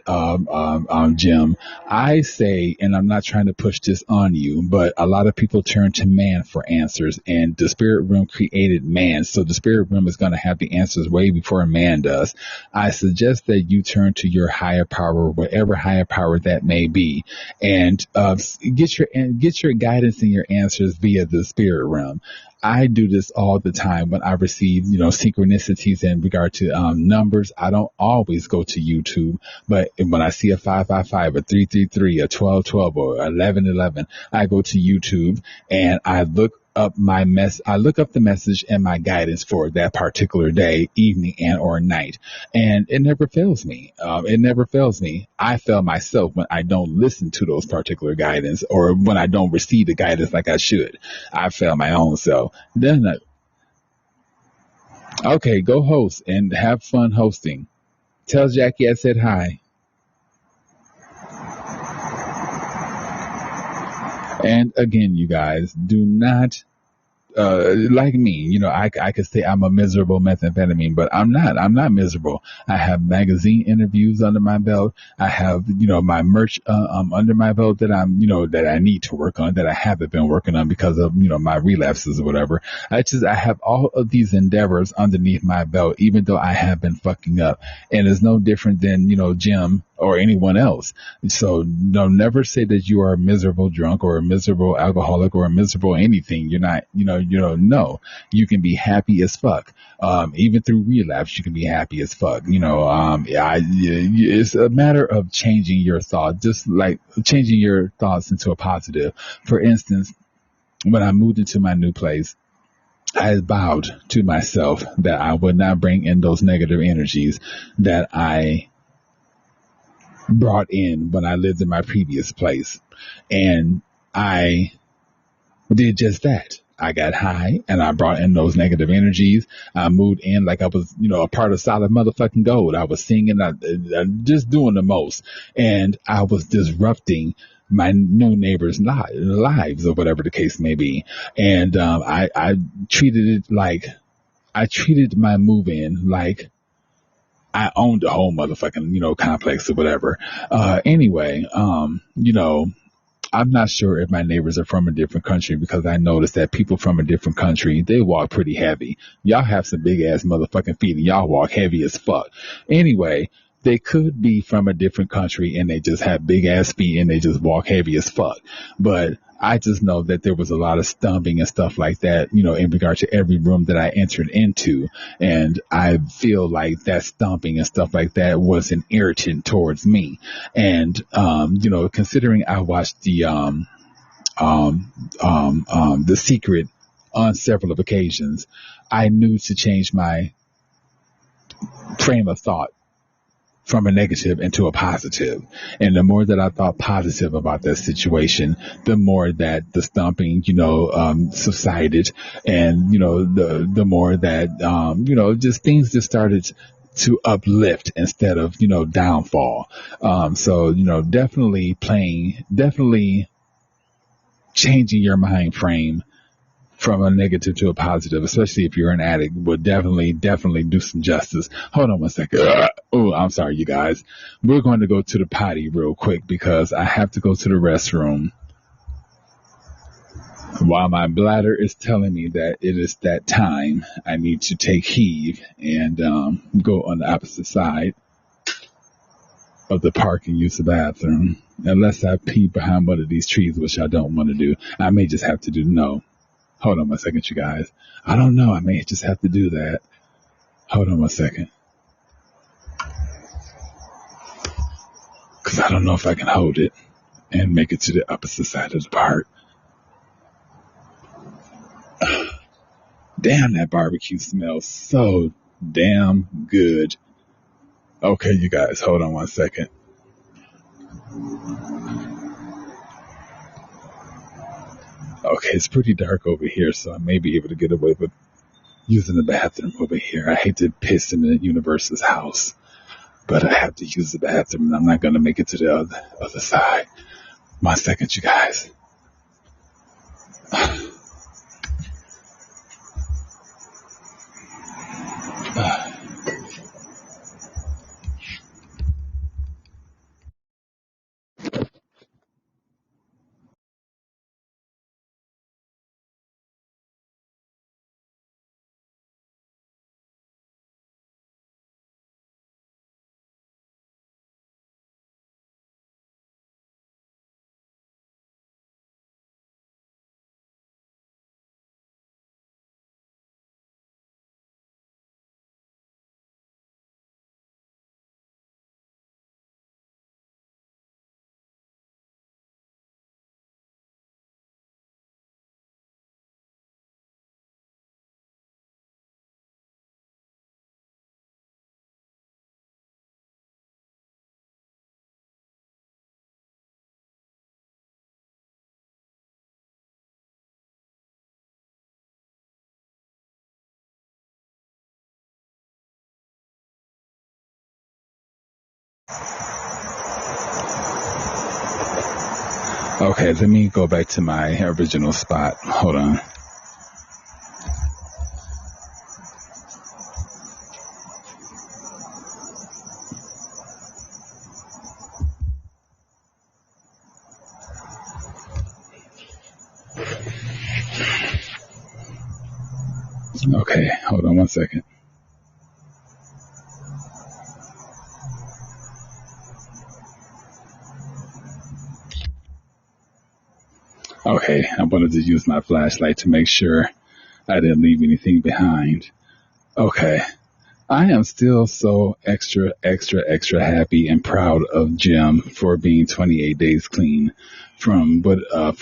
Jim. I say, and I'm not trying to push this on you, but a lot of people turn to man for answers, and the spirit realm created man. So the spirit realm is going to have the answers way before man does. I suggest that you turn to your higher power, whatever higher power that may be, and get your guidance and your answers via the spirit realm. I do this all the time when I receive, synchronicities in regard to numbers. I don't always go to YouTube, but when I see a 555, a 333, a 1212, or 1111, I go to YouTube and I look up I look up the message and my guidance for that particular day, evening, and or night. And it never fails me. It never fails me. I fail myself when I don't listen to those particular guidance or when I don't receive the guidance like I should. I fail my own self. Then, okay, go host and have fun hosting. Tell Jackie I said hi. And again, you guys, do not, like me, I could say I'm a miserable methamphetamine, but I'm not. I'm not miserable. I have magazine interviews under my belt. I have, my merch under my belt that that I need to work on, that I haven't been working on because of, my relapses or whatever. I have all of these endeavors underneath my belt, even though I have been fucking up. And it's no different than, Jim or anyone else. So never say that you are a miserable drunk or a miserable alcoholic or a miserable anything. You're not, no, you can be happy as fuck. Even through relapse, you can be happy as fuck. It's a matter of changing your thought, just like changing your thoughts into a positive. For instance, when I moved into my new place, I vowed to myself that I would not bring in those negative energies that I brought in when I lived in my previous place. And I did just that. I got high and I brought in those negative energies. I moved in like I was, a part of solid motherfucking gold. I was singing, just doing the most. And I was disrupting my new neighbors' lives or whatever the case may be. And I treated it like, I treated my move in like I owned the whole motherfucking, complex or whatever. Anyway, I'm not sure if my neighbors are from a different country because I noticed that people from a different country, they walk pretty heavy. Y'all have some big ass motherfucking feet and y'all walk heavy as fuck. Anyway, they could be from a different country and they just have big ass feet and they just walk heavy as fuck. But I just know that there was a lot of stumping and stuff like that, in regard to every room that I entered into. And I feel like that stomping and stuff like that was an irritant towards me. And, considering I watched The Secret on several of occasions, I knew to change my frame of thought from a negative into a positive. And the more that I thought positive about that situation, the more that the stomping, subsided. And, the more that, just things just started to uplift instead of, downfall. Definitely changing your mind frame from a negative to a positive, especially if you're an addict, would definitely do some justice. Hold on one second. Oh, I'm sorry, you guys. We're going to go to the potty real quick because I have to go to the restroom while my bladder is telling me that it is that time. I need to take heave and go on the opposite side of the park and use the bathroom. Unless I pee behind one of these trees, which I don't want to do. I may just have to do no. Hold on one second, you guys. I don't know. I may just have to do that. Hold on one second. Because I don't know if I can hold it and make it to the opposite side of the park. Damn, that barbecue smells so damn good. Okay, you guys, hold on one second. Okay, it's pretty dark over here, so I may be able to get away with using the bathroom over here. I hate to piss in the universe's house, but I have to use the bathroom, and I'm not going to make it to the other side. 1 second, you guys. Okay, let me go back to my original spot. Hold on. Okay, hold on 1 second. Okay, I wanted to use my flashlight to make sure I didn't leave anything behind. Okay, I am still so extra happy and proud of Jim for being 28 days clean from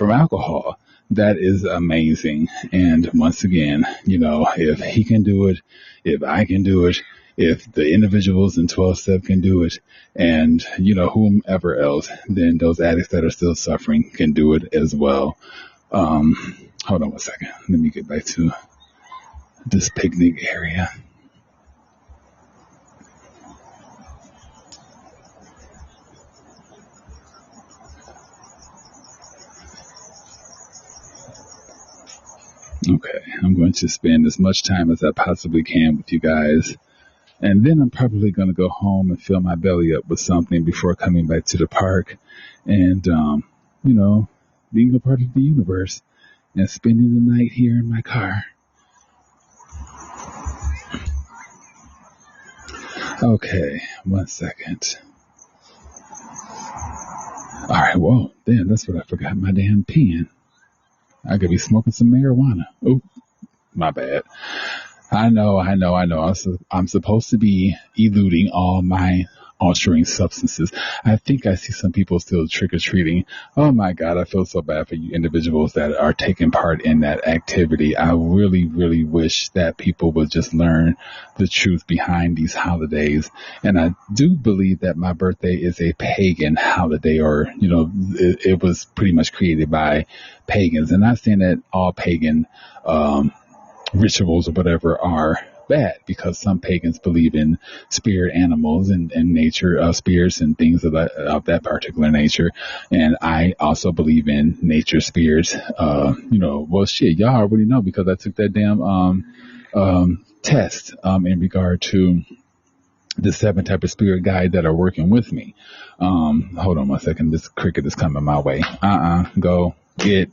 alcohol. That is amazing. And once again, if he can do it, if I can do it, if the individuals in 12 step can do it, and, whomever else, then those addicts that are still suffering can do it as well. Hold on one second. Let me get back to this picnic area. Okay, I'm going to spend as much time as I possibly can with you guys. And then I'm probably going to go home and fill my belly up with something before coming back to the park and, being a part of the universe and spending the night here in my car. Okay, 1 second. All right, whoa, damn, that's what I forgot, my damn pen. I could be smoking some marijuana. Oh, my bad. I know. I'm supposed to be eluding all my altering substances. I think I see some people still trick-or-treating. Oh my God, I feel so bad for you individuals that are taking part in that activity. I really, really wish that people would just learn the truth behind these holidays. And I do believe that my birthday is a pagan holiday, or, it was pretty much created by pagans. And not saying that all pagan rituals or whatever are bad, because some pagans believe in spirit animals and nature spirits and things of that particular nature, and I also believe in nature spirits. Well, shit, y'all already know because I took that damn test in regard to the 7 type of spirit guide that are working with me. Hold on 1 second. This cricket is coming my way. Go get.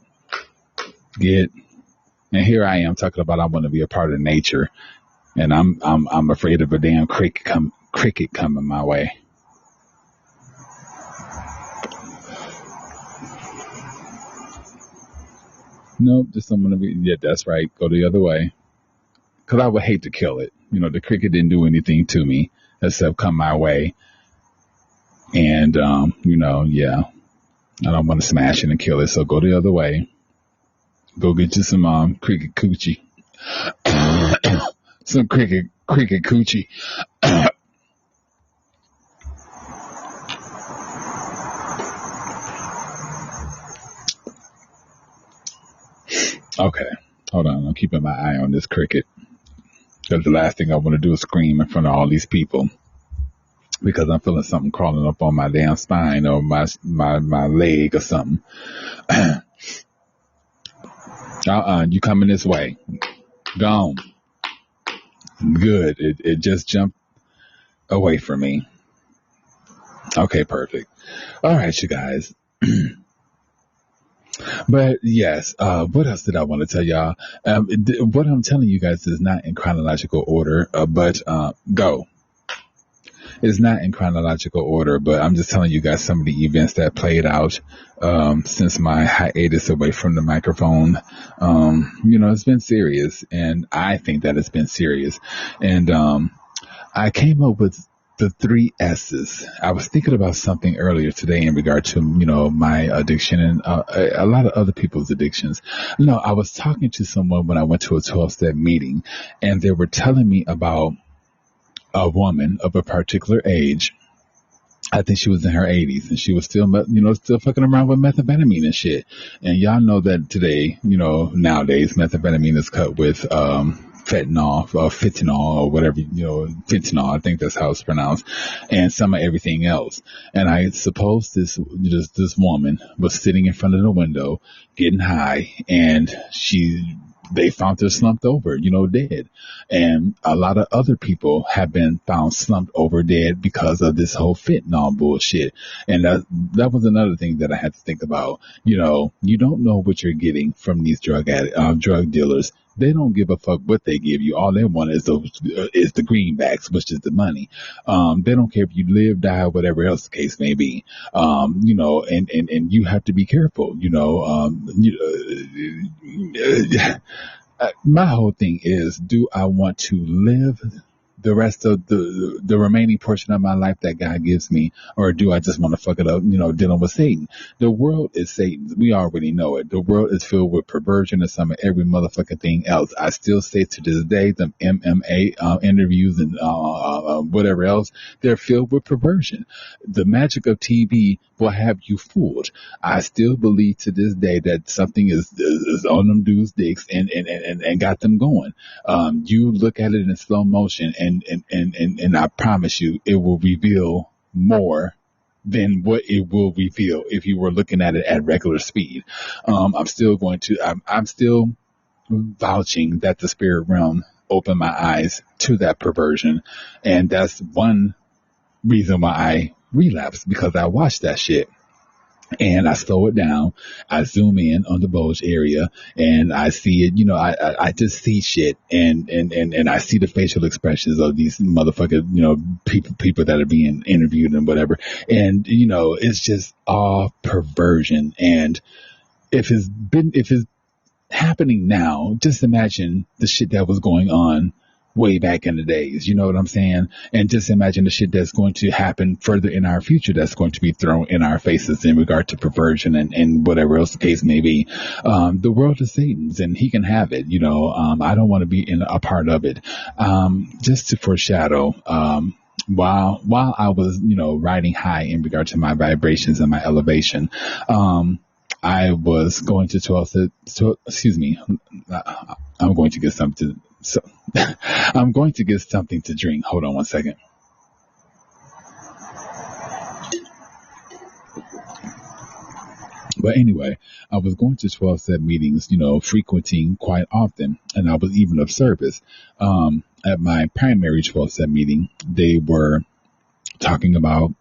And here I am talking about I want to be a part of nature, and I'm afraid of a damn cricket coming my way. Nope, just I'm gonna be. Yeah, that's right. Go the other way, because I would hate to kill it. The cricket didn't do anything to me except come my way, and yeah, I don't want to smash it and kill it. So go the other way. Go get you some cricket coochie. Some cricket coochie. Okay, hold on. I'm keeping my eye on this cricket, because the last thing I want to do is scream in front of all these people, because I'm feeling something crawling up on my damn spine or my leg or something. You coming this way. Gone. Good. It just jumped away from me. Okay, perfect. All right, you guys. But yes, what else did I want to tell y'all? What I'm telling you guys is not in chronological order, but go. It's not in chronological order, but I'm just telling you guys some of the events that played out since my hiatus away from the microphone. It's been serious, and I think that it's been serious. And I came up with the 3 S's. I was thinking about something earlier today in regard to, my addiction and a lot of other people's addictions. I was talking to someone when I went to a 12-step meeting, and they were telling me about a woman of a particular age. I think she was in her 80s, and she was still fucking around with methamphetamine and shit. And y'all know that today, nowadays, methamphetamine is cut with fentanyl, or whatever, fentanyl, I think that's how it's pronounced, and some of everything else. And I suppose this woman was sitting in front of the window getting high, and they found her slumped over, dead. And a lot of other people have been found slumped over dead because of this whole fentanyl bullshit. And that was another thing that I had to think about. You don't know what you're getting from these drug dealers. They don't give a fuck what they give you. All they want is the greenbacks, which is the money. They don't care if you live, die, whatever else the case may be. And you have to be careful. My whole thing is, do I want to live the rest of the remaining portion of my life that God gives me, or do I just want to fuck it up, dealing with Satan? The world is Satan's. We already know it. The world is filled with perversion and some of every motherfucking thing else. I still say to this day, the MMA interviews and whatever else, they're filled with perversion. The magic of TV will have you fooled. I still believe to this day that something is on them dudes' dicks and got them going. You look at it in slow motion and I promise you it will reveal more than what it will reveal if you were looking at it at regular speed. I'm still vouching that the spirit realm opened my eyes to that perversion. And that's one reason why I relapsed, because I watched that shit. And I slow it down. I zoom in on the bulge area and I see it, I just see shit and I see the facial expressions of these motherfuckers, people that are being interviewed and whatever. And, it's just all perversion. And if it's happening now, just imagine the shit that was going on way back in the days, you know what I'm saying? And just imagine the shit that's going to happen further in our future that's going to be thrown in our faces in regard to perversion and whatever else the case may be. The world is Satan's and he can have it, I don't want to be a part of it. Just to foreshadow, while I was, riding high in regard to my vibrations and my elevation, I was going to excuse me, I'm going to get something. So I'm going to get something to drink. Hold on one second. But anyway, I was going to 12-step meetings, frequenting quite often, and I was even of service. At my primary 12-step meeting, they were talking about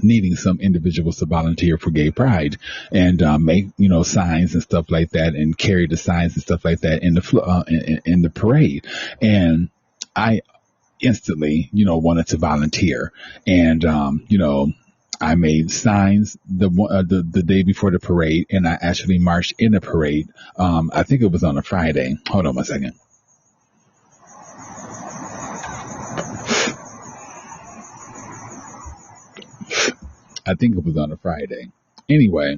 needing some individuals to volunteer for gay pride and make signs and stuff like that and carry the signs and stuff like that in the parade. And I instantly wanted to volunteer, and I made signs the day before the parade, and I actually marched in the parade. I think it was on a Friday. Hold on one second. I think it was on a Friday. Anyway,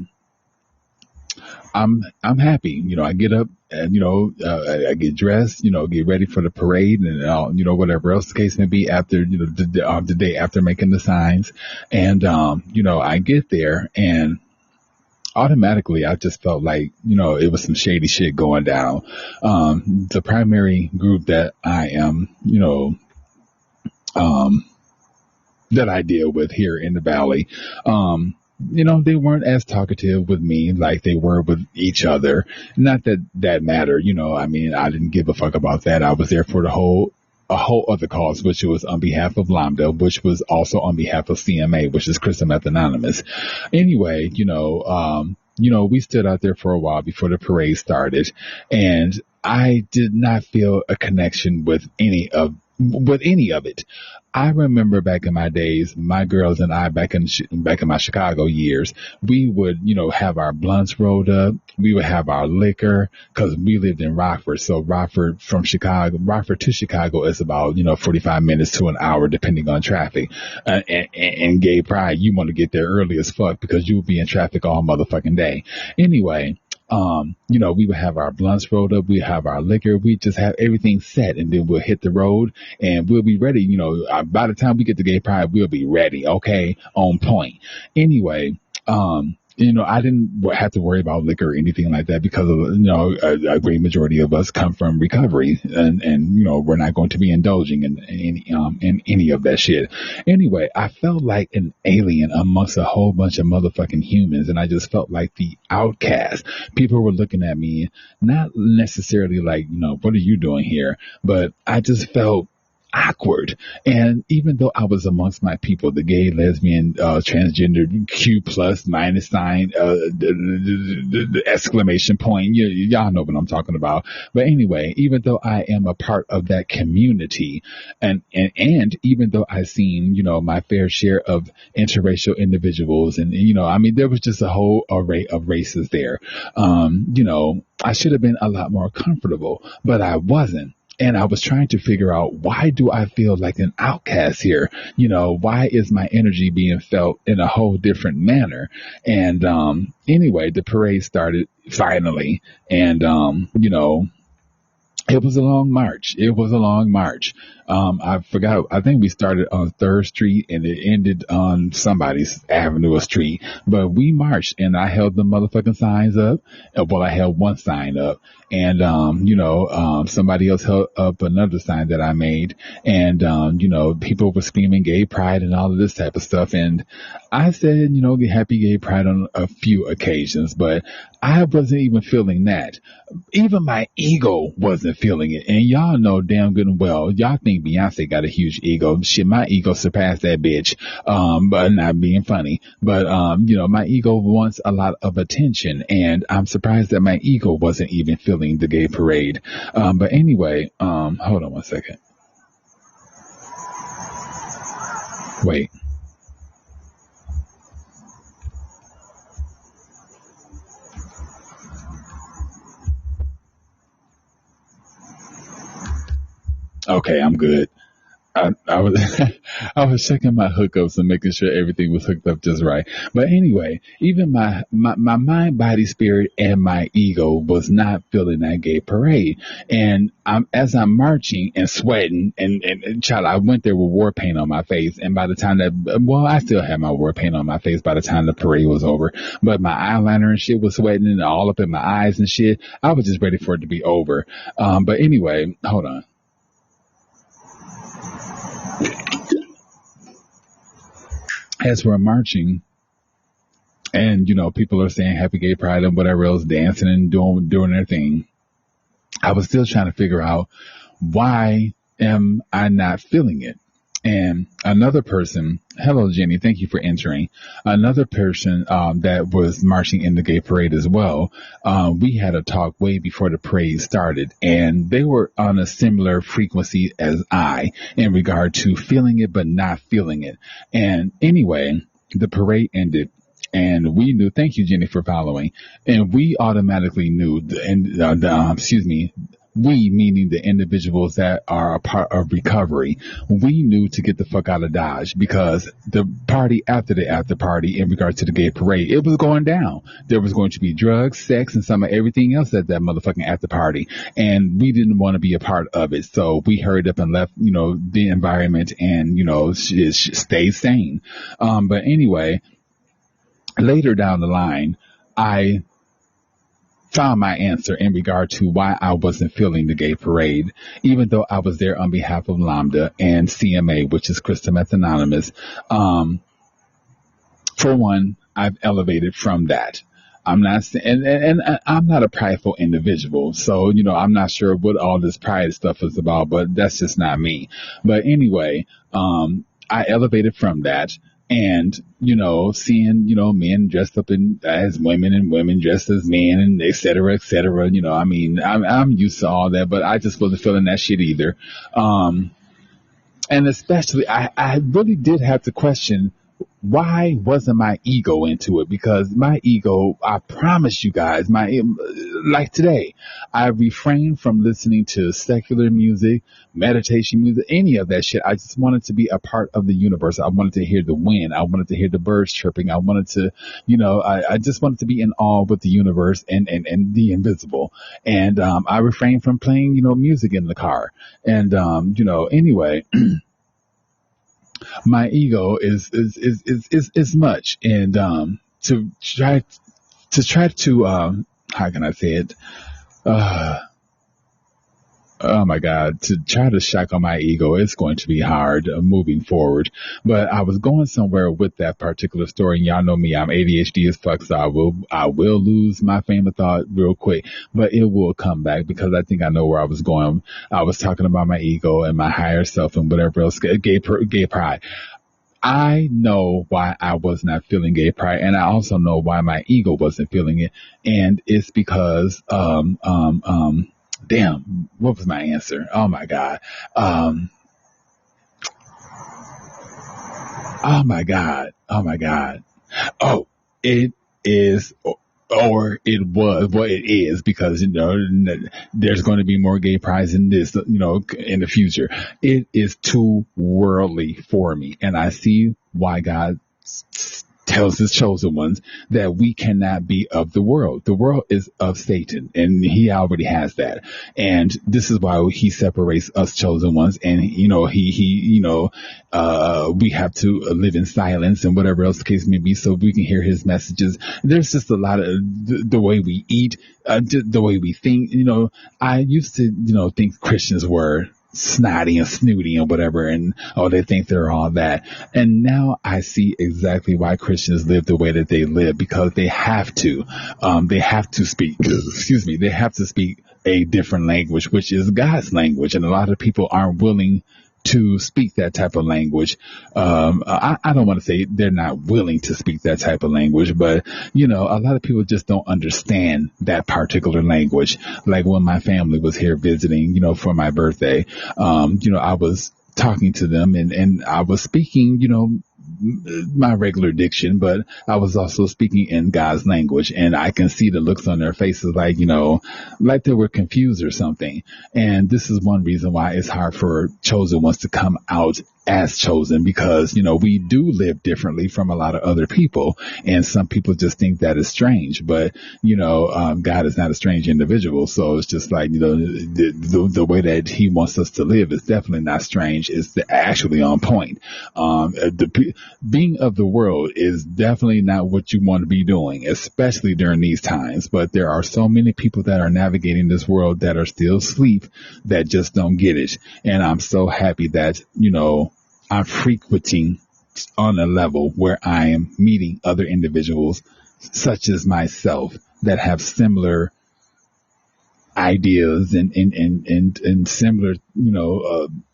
I'm happy. I get up and, I get dressed, get ready for the parade and, whatever else the case may be after, the day after making the signs. And, I get there and automatically I just felt like, it was some shady shit going down. The primary group that I am, that I deal with here in the Valley, they weren't as talkative with me like they were with each other. Not that mattered, I didn't give a fuck about that. I was there for a whole other cause, which was on behalf of Lambda, which was also on behalf of CMA, which is Crystal Meth Anonymous. Anyway, we stood out there for a while before the parade started, and I did not feel a connection with any of it. I remember back in my days, my girls and I back in my Chicago years, we would, have our blunts rolled up. We would have our liquor because we lived in Rockford. So Rockford to Chicago is about, 45 minutes to an hour, depending on traffic. And gay pride, you want to get there early as fuck because you will be in traffic all motherfucking day. Anyway, we would have our blunts rolled up, we have our liquor, we just have everything set, and then we'll hit the road and we'll be ready. By the time we get to gay pride, we'll be ready. Okay. On point. Anyway, I didn't have to worry about liquor or anything like that because of, a great majority of us come from recovery and we're not going to be indulging in any of that shit. Anyway, I felt like an alien amongst a whole bunch of motherfucking humans, and I just felt like the outcast. People were looking at me, not necessarily like, what are you doing here? But I just felt awkward. And even though I was amongst my people, the gay, lesbian, transgender, Q plus minus sign, the exclamation point, y'all know what I'm talking about. But anyway, even though I am a part of that community, and even though I've seen, my fair share of interracial individuals, and there was just a whole array of races there. I should have been a lot more comfortable, but I wasn't. And I was trying to figure out, why do I feel like an outcast here? Why is my energy being felt in a whole different manner? And anyway, the parade started finally. And it was a long march. It was a long march. I forgot. I think we started on Third Street and it ended on somebody's avenue or street. But we marched and I held the motherfucking signs up. Well, I held one sign up, and somebody else held up another sign that I made, and people were screaming "Gay Pride" and all of this type of stuff. And I said, "Happy Gay Pride" on a few occasions, but I wasn't even feeling that. Even my ego wasn't feeling it. And y'all know damn good and well, y'all think Beyonce got a huge ego. Shit, my ego surpassed that bitch. But not being funny. But, my ego wants a lot of attention. And I'm surprised that my ego wasn't even feeling the gay parade. But anyway, hold on one second. Wait. Okay, I'm good. I was I was checking my hookups and making sure everything was hooked up just right. But anyway, even my mind, body, spirit, and my ego was not feeling that gay parade. And as I'm marching and sweating and child, I went there with war paint on my face. And by the time I still had my war paint on my face by the time the parade was over. But my eyeliner and shit was sweating and all up in my eyes and shit. I was just ready for it to be over. But anyway, hold on. As we're marching and, people are saying Happy Gay Pride and whatever else, dancing and doing their thing, I was still trying to figure out, why am I not feeling it? And another person, hello, Jenny, thank you for entering. Another person that was marching in the gay parade as well, we had a talk way before the parade started, and they were on a similar frequency as I in regard to feeling it but not feeling it. And anyway, the parade ended. And we knew, thank you, Jenny, for following. And we automatically knew, we, meaning the individuals that are a part of recovery, we knew to get the fuck out of Dodge, because the party after the after party in regards to the gay parade, it was going down. There was going to be drugs, sex, and some of everything else at that motherfucking after party. And we didn't want to be a part of it. So we hurried up and left, the environment and, stayed sane. But anyway, later down the line, I found my answer in regard to why I wasn't feeling the gay parade, even though I was there on behalf of Lambda and CMA, which is Crystal Meth Anonymous. For one, I've elevated from that. I'm not, and I'm not a prideful individual. So, I'm not sure what all this pride stuff is about, but that's just not me. But anyway, I elevated from that. And, seeing, men dressed up as women and women dressed as men and et cetera, et cetera. I'm used to all that, but I just wasn't feeling that shit either. And especially, I really did have to question, why wasn't my ego into it? Because my ego, I promise you guys, like today, I refrained from listening to secular music, meditation music, any of that shit. I just wanted to be a part of the universe. I wanted to hear the wind. I wanted to hear the birds chirping. I wanted to, I just wanted to be in awe with the universe and the invisible. And, I refrained from playing, music in the car. And, anyway, my ego is much, and to try to how can I say it, oh my God, to try to shackle my ego, it's going to be hard moving forward. But I was going somewhere with that particular story, and y'all know me, I'm ADHD as fuck, so I will lose my train of thought real quick, but it will come back because I think I know where I was going. I was talking about my ego and my higher self and whatever else, gay pride. I know why I was not feeling gay pride, and I also know why my ego wasn't feeling it, and it's because damn, what was my answer? Oh my God. Oh my God. Oh, it is, or it was, well, it is, because, there's going to be more gay prides in this, in the future. It is too worldly for me. And I see why God tells his chosen ones that we cannot be of the world. The world is of Satan, and he already has that. And this is why he separates us chosen ones. And, we have to live in silence and whatever else the case may be, so we can hear his messages. There's just a lot of the way we eat, the way we think. I used to, think Christians were snotty and snooty and whatever, and they think they're all that. And now I see exactly why Christians live the way that they live, because they have to speak they have to speak a different language, which is God's language. And a lot of people aren't willing to speak that type of language. I don't want to say they're not willing to speak that type of language, but, a lot of people just don't understand that particular language. Like when my family was here visiting, for my birthday, I was talking to them, and I was speaking, my regular diction, but I was also speaking in God's language, and I can see the looks on their faces, like they were confused or something. And this is one reason why it's hard for chosen ones to come out as chosen, because, we do live differently from a lot of other people, and some people just think that is strange, but, God is not a strange individual. So it's just like, the way that he wants us to live is definitely not strange. It's actually on point. Being of the world is definitely not what you want to be doing, especially during these times. But there are so many people that are navigating this world that are still asleep, that just don't get it. And I'm so happy that, I'm frequenting on a level where I am meeting other individuals such as myself that have similar ideas and similar,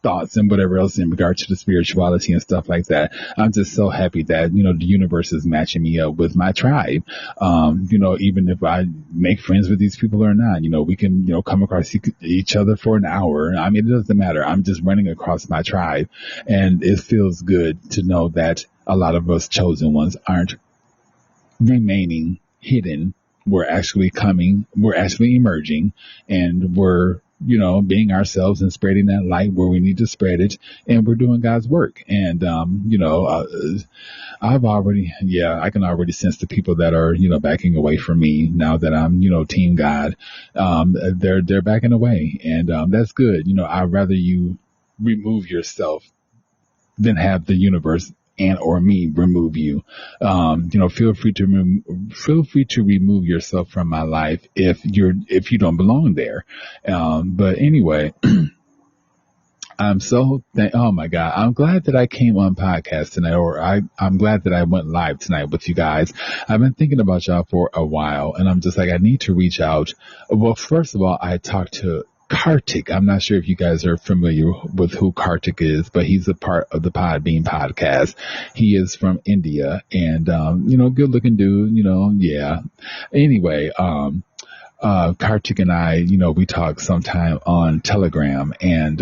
thoughts and whatever else in regard to the spirituality and stuff like that. I'm just so happy that, the universe is matching me up with my tribe. Even if I make friends with these people or not, we can, come across each other for an hour. I mean, it doesn't matter. I'm just running across my tribe, and it feels good to know that a lot of us chosen ones aren't remaining hidden. We're actually emerging, and we're, being ourselves and spreading that light where we need to spread it, and we're doing God's work. And, I can already sense the people that are, backing away from me now that I'm, Team God. They're backing away, and, that's good. I'd rather you remove yourself than have the universe and or me remove you. Feel free to remove yourself from my life if you don't belong there. But anyway, oh my God, I'm glad that I came on podcast tonight, or I'm glad that I went live tonight with you guys. I've been thinking about y'all for a while, and I'm just like, I need to reach out. Well, first of all, I talked to Kartik. I'm not sure if you guys are familiar with who Kartik is, but he's a part of the Podbean podcast. He is from India, and, good looking dude, yeah. Anyway, Kartik and I, we talked sometime on Telegram, and,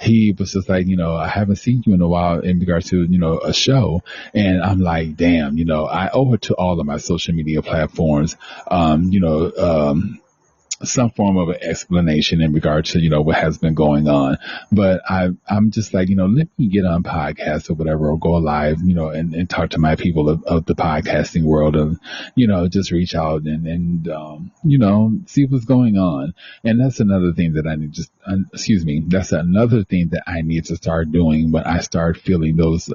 he was just like, I haven't seen you in a while in regards to, a show. And I'm like, damn, I owe it to all of my social media platforms, some form of an explanation in regard to, what has been going on. But I'm just like, let me get on podcast or whatever, or go live, and talk to my people of the podcasting world, and, just reach out and see what's going on. And that's another thing that I need that's another thing that I need to start doing when I start feeling those,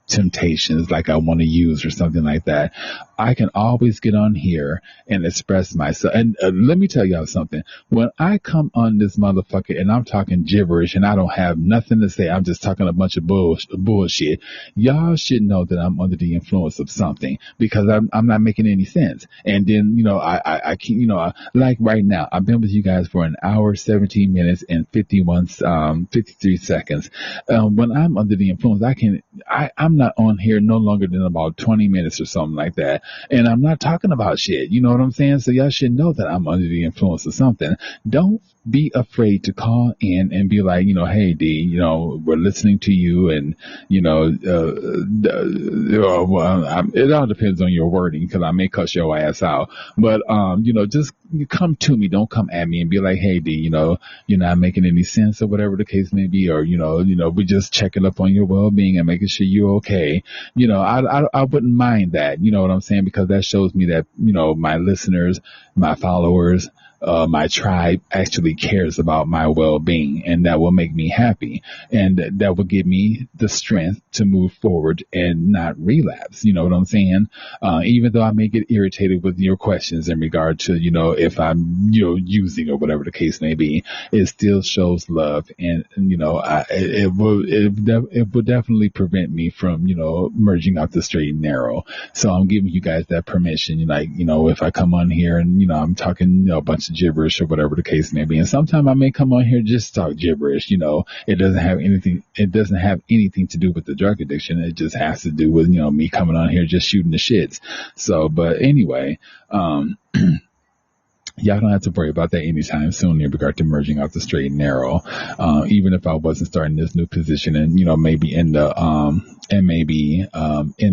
temptations like I want to use or something like that. I can always get on here and express myself. And let me tell y'all something. When I come on this motherfucker and I'm talking gibberish and I don't have nothing to say, I'm just talking a bunch of bullshit. Y'all should know that I'm under the influence of something, because I'm not making any sense. And then, I can, like right now, I've been with you guys for an hour, 17 minutes and 53 seconds. When I'm under the influence, I'm not on here no longer than about 20 minutes or something like that. And I'm not talking about shit. You know what I'm saying? So y'all should know that I'm under the influence of something. Don't be afraid to call in and be like, hey, D, we're listening to you. And, it all depends on your wording because I may cuss your ass out. But, just come to me. Don't come at me and be like, hey, D, you're not making any sense or whatever the case may be. Or, we just checking up on your well-being and making sure you're okay. I wouldn't mind that. You know what I'm saying? Because that shows me that, my listeners, my followers, my tribe actually cares about my well-being, and that will make me happy, and that will give me the strength to move forward and not relapse. You know what I'm saying? Even though I may get irritated with your questions in regard to, if I'm, using or whatever the case may be, it still shows love, and it will definitely prevent me from, merging out the straight and narrow. So I'm giving you guys that permission. If I come on here and, I'm talking, a bunch of gibberish or whatever the case may be. And sometimes I may come on here just to talk gibberish. It doesn't have anything to do with the drug addiction. It just has to do with, me coming on here just shooting the shits. So, but anyway, y'all don't have to worry about that anytime soon in regard to merging out the straight and narrow. Even if I wasn't starting this new position and, maybe in the, in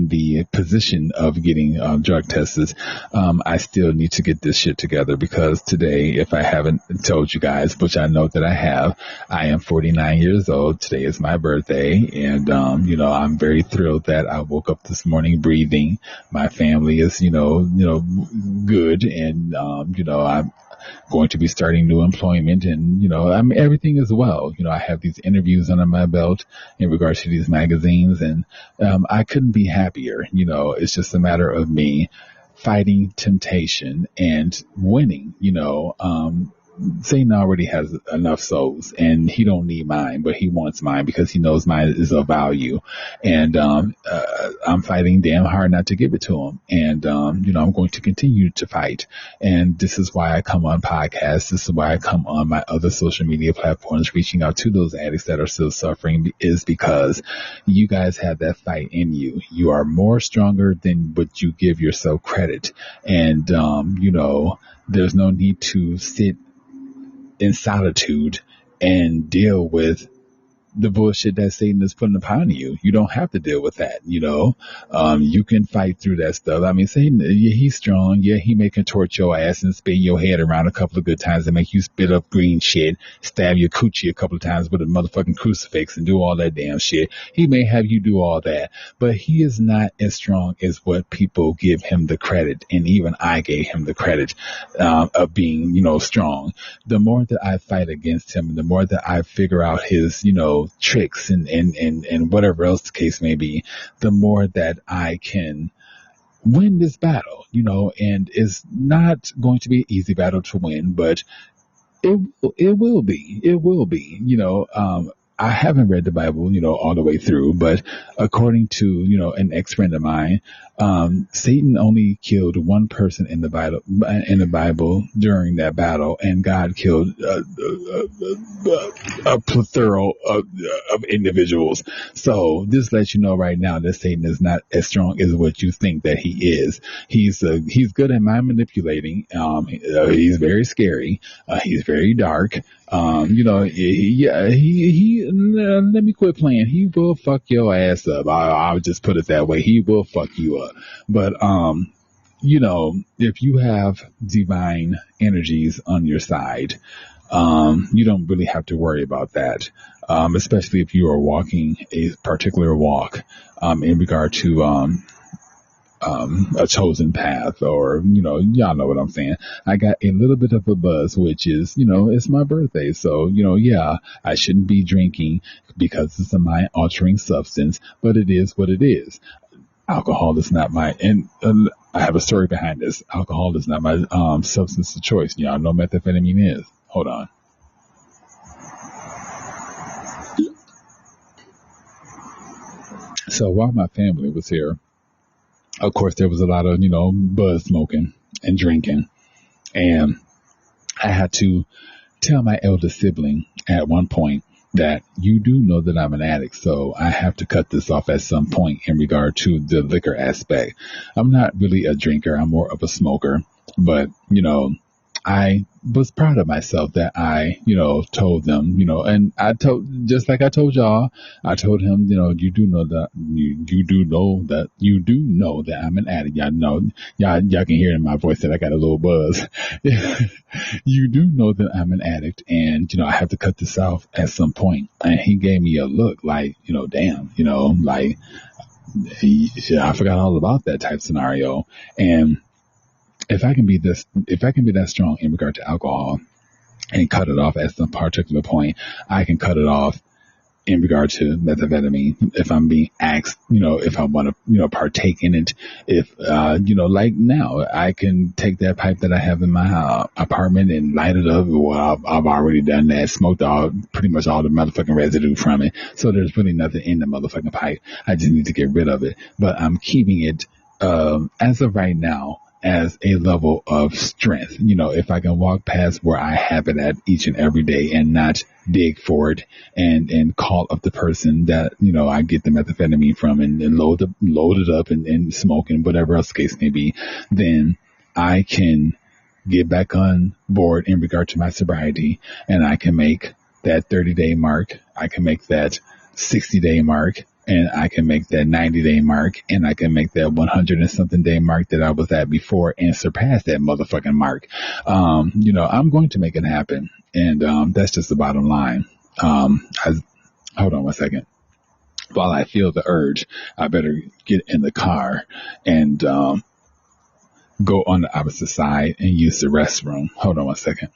the position of getting drug tests, I still need to get this shit together because today, if I haven't told you guys, which I know that I have, I am 49 years old. Today is my birthday. And, I'm very thrilled that I woke up this morning breathing. My family is, good. And, I'm going to be starting new employment and, everything is well. I have these interviews under my belt in regards to these magazines and, I couldn't be happier. It's just a matter of me fighting temptation and winning. Satan already has enough souls and he don't need mine, but he wants mine because he knows mine is of value. And, I'm fighting damn hard not to give it to him. And, I'm going to continue to fight. And this is why I come on podcasts. This is why I come on my other social media platforms, reaching out to those addicts that are still suffering, is because you guys have that fight in you. You are more stronger than what you give yourself credit. And, there's no need to sit in solitude and deal with the bullshit that Satan is putting upon you. You don't have to deal with that, you can fight through that stuff. I mean, Satan, yeah, he's strong. Yeah, he may contort your ass and spin your head around a couple of good times and make you spit up green shit, stab your coochie a couple of times with a motherfucking crucifix and do all that damn shit. He may have you do all that, but he is not as strong as what people give him the credit. And even I gave him the credit, of being, strong. The more that I fight against him, the more that I figure out his, tricks and whatever else the case may be, the more that I can win this battle, and it's not going to be an easy battle to win, but it will be, I haven't read the Bible, all the way through, but according to, an ex-friend of mine, Satan only killed one person in the Bible during that battle, and God killed a plethora of individuals. So this lets you know right now that Satan is not as strong as what you think that he is. He's good at mind manipulating. He's very scary. He's very dark. Let me quit playing. He will fuck your ass up. I'll just put it that way. He will fuck you up. But, if you have divine energies on your side, you don't really have to worry about that. Especially if you are walking a particular walk, in regard to, a chosen path, or, y'all know what I'm saying. I got a little bit of a buzz, which is, it's my birthday. So, I shouldn't be drinking because it's a mind altering substance, but it is what it is. Alcohol is not and I have a story behind this. Alcohol is not my, substance of choice. Y'all know methamphetamine is. Hold on. So while my family was here, of course, there was a lot of, buzz smoking and drinking. And I had to tell my elder sibling at one point that you do know that I'm an addict, so I have to cut this off at some point in regard to the liquor aspect. I'm not really a drinker. I'm more of a smoker, but I was proud of myself that I, told them, and I told, just like I told y'all, I told him, you do know that you do know that I'm an addict. Y'all can hear in my voice that I got a little buzz. You do know that I'm an addict, and I have to cut this off at some point. And he gave me a look like, damn, like I forgot all about that type scenario. And if I can be that strong in regard to alcohol and cut it off at some particular point, I can cut it off in regard to methamphetamine. If I'm being asked, if I want to, partake in it, if, like now I can take that pipe that I have in my apartment and light it up. Well, I've already done that, smoked pretty much all the motherfucking residue from it. So there's really nothing in the motherfucking pipe. I just need to get rid of it, but I'm keeping it, as of right now, as a level of strength. If I can walk past where I have it at each and every day and not dig for it and call up the person that, I get the methamphetamine from and load it up and smoke and whatever else the case may be, then I can get back on board in regard to my sobriety, and I can make that 30-day mark. I can make that 60-day mark. And I can make that 90-day mark, and I can make that 100 and something day mark that I was at before and surpass that motherfucking mark. I'm going to make it happen. And that's just the bottom line. Hold on one second. While I feel the urge, I better get in the car and go on the opposite side and use the restroom. Hold on one second.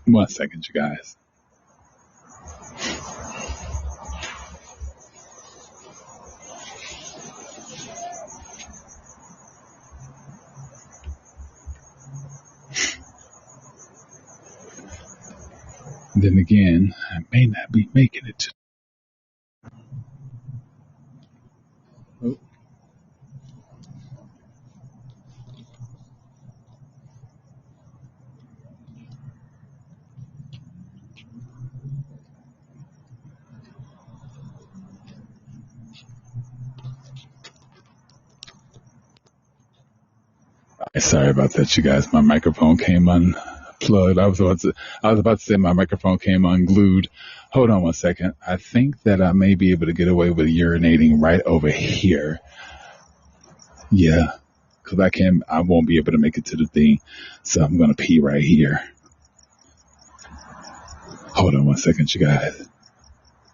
One second, you guys. Then again, I may not be making it. Oh. Sorry about that, you guys. My microphone came unplugged. I was about to say my microphone came unglued. Hold on one second. I think that I may be able to get away with urinating right over here. Yeah, because I won't be able to make it to the thing. So I'm going to pee right here. Hold on one second, you guys.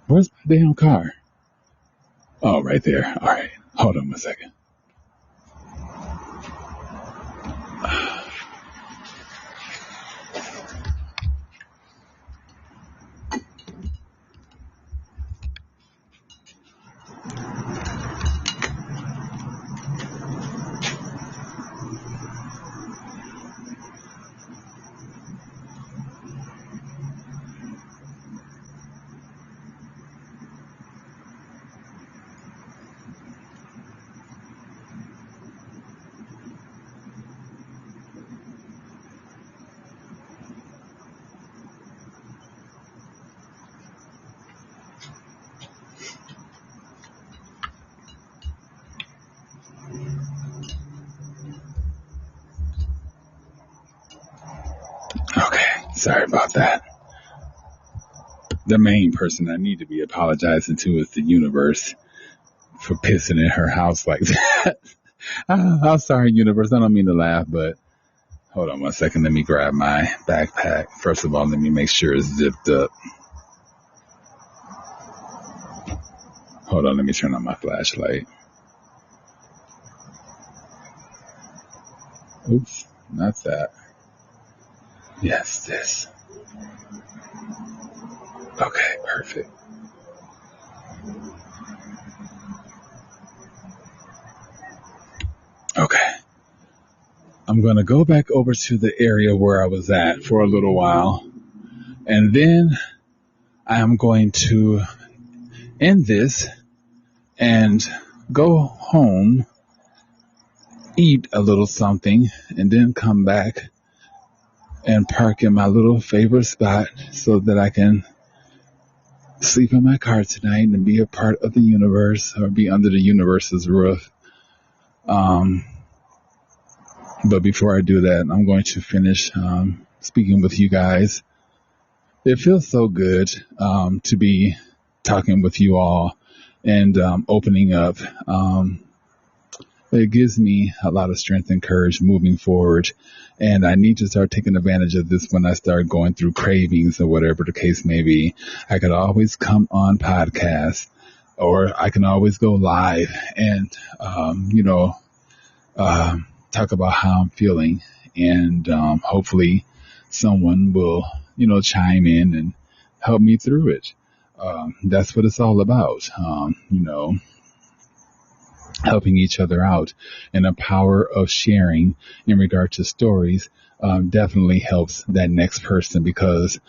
Where's my damn car? Oh, right there. All right. Hold on one second. Sorry about that. The main person I need to be apologizing to is the universe for pissing in her house like that. I'm sorry, universe. I don't mean to laugh, but hold on one second. Let me grab my backpack. First of all, let me make sure it's zipped up. Hold on. Let me turn on my flashlight. Oops, not that. Yes, this. Okay, perfect. Okay. I'm going to go back over to the area where I was at for a little while. And then I am going to end this and go home, eat a little something, and then come back and park in my little favorite spot so that I can sleep in my car tonight and be a part of the universe or be under the universe's roof. Um, but before I do that, I'm going to finish speaking with you guys. It feels so good to be talking with you all and opening up. It gives me a lot of strength and courage moving forward. And I need to start taking advantage of this when I start going through cravings or whatever the case may be. I could always come on podcasts, or I can always go live and, talk about how I'm feeling. And hopefully someone will, chime in and help me through it. That's what it's all about. Helping each other out, and the power of sharing in regard to stories definitely helps that next person, because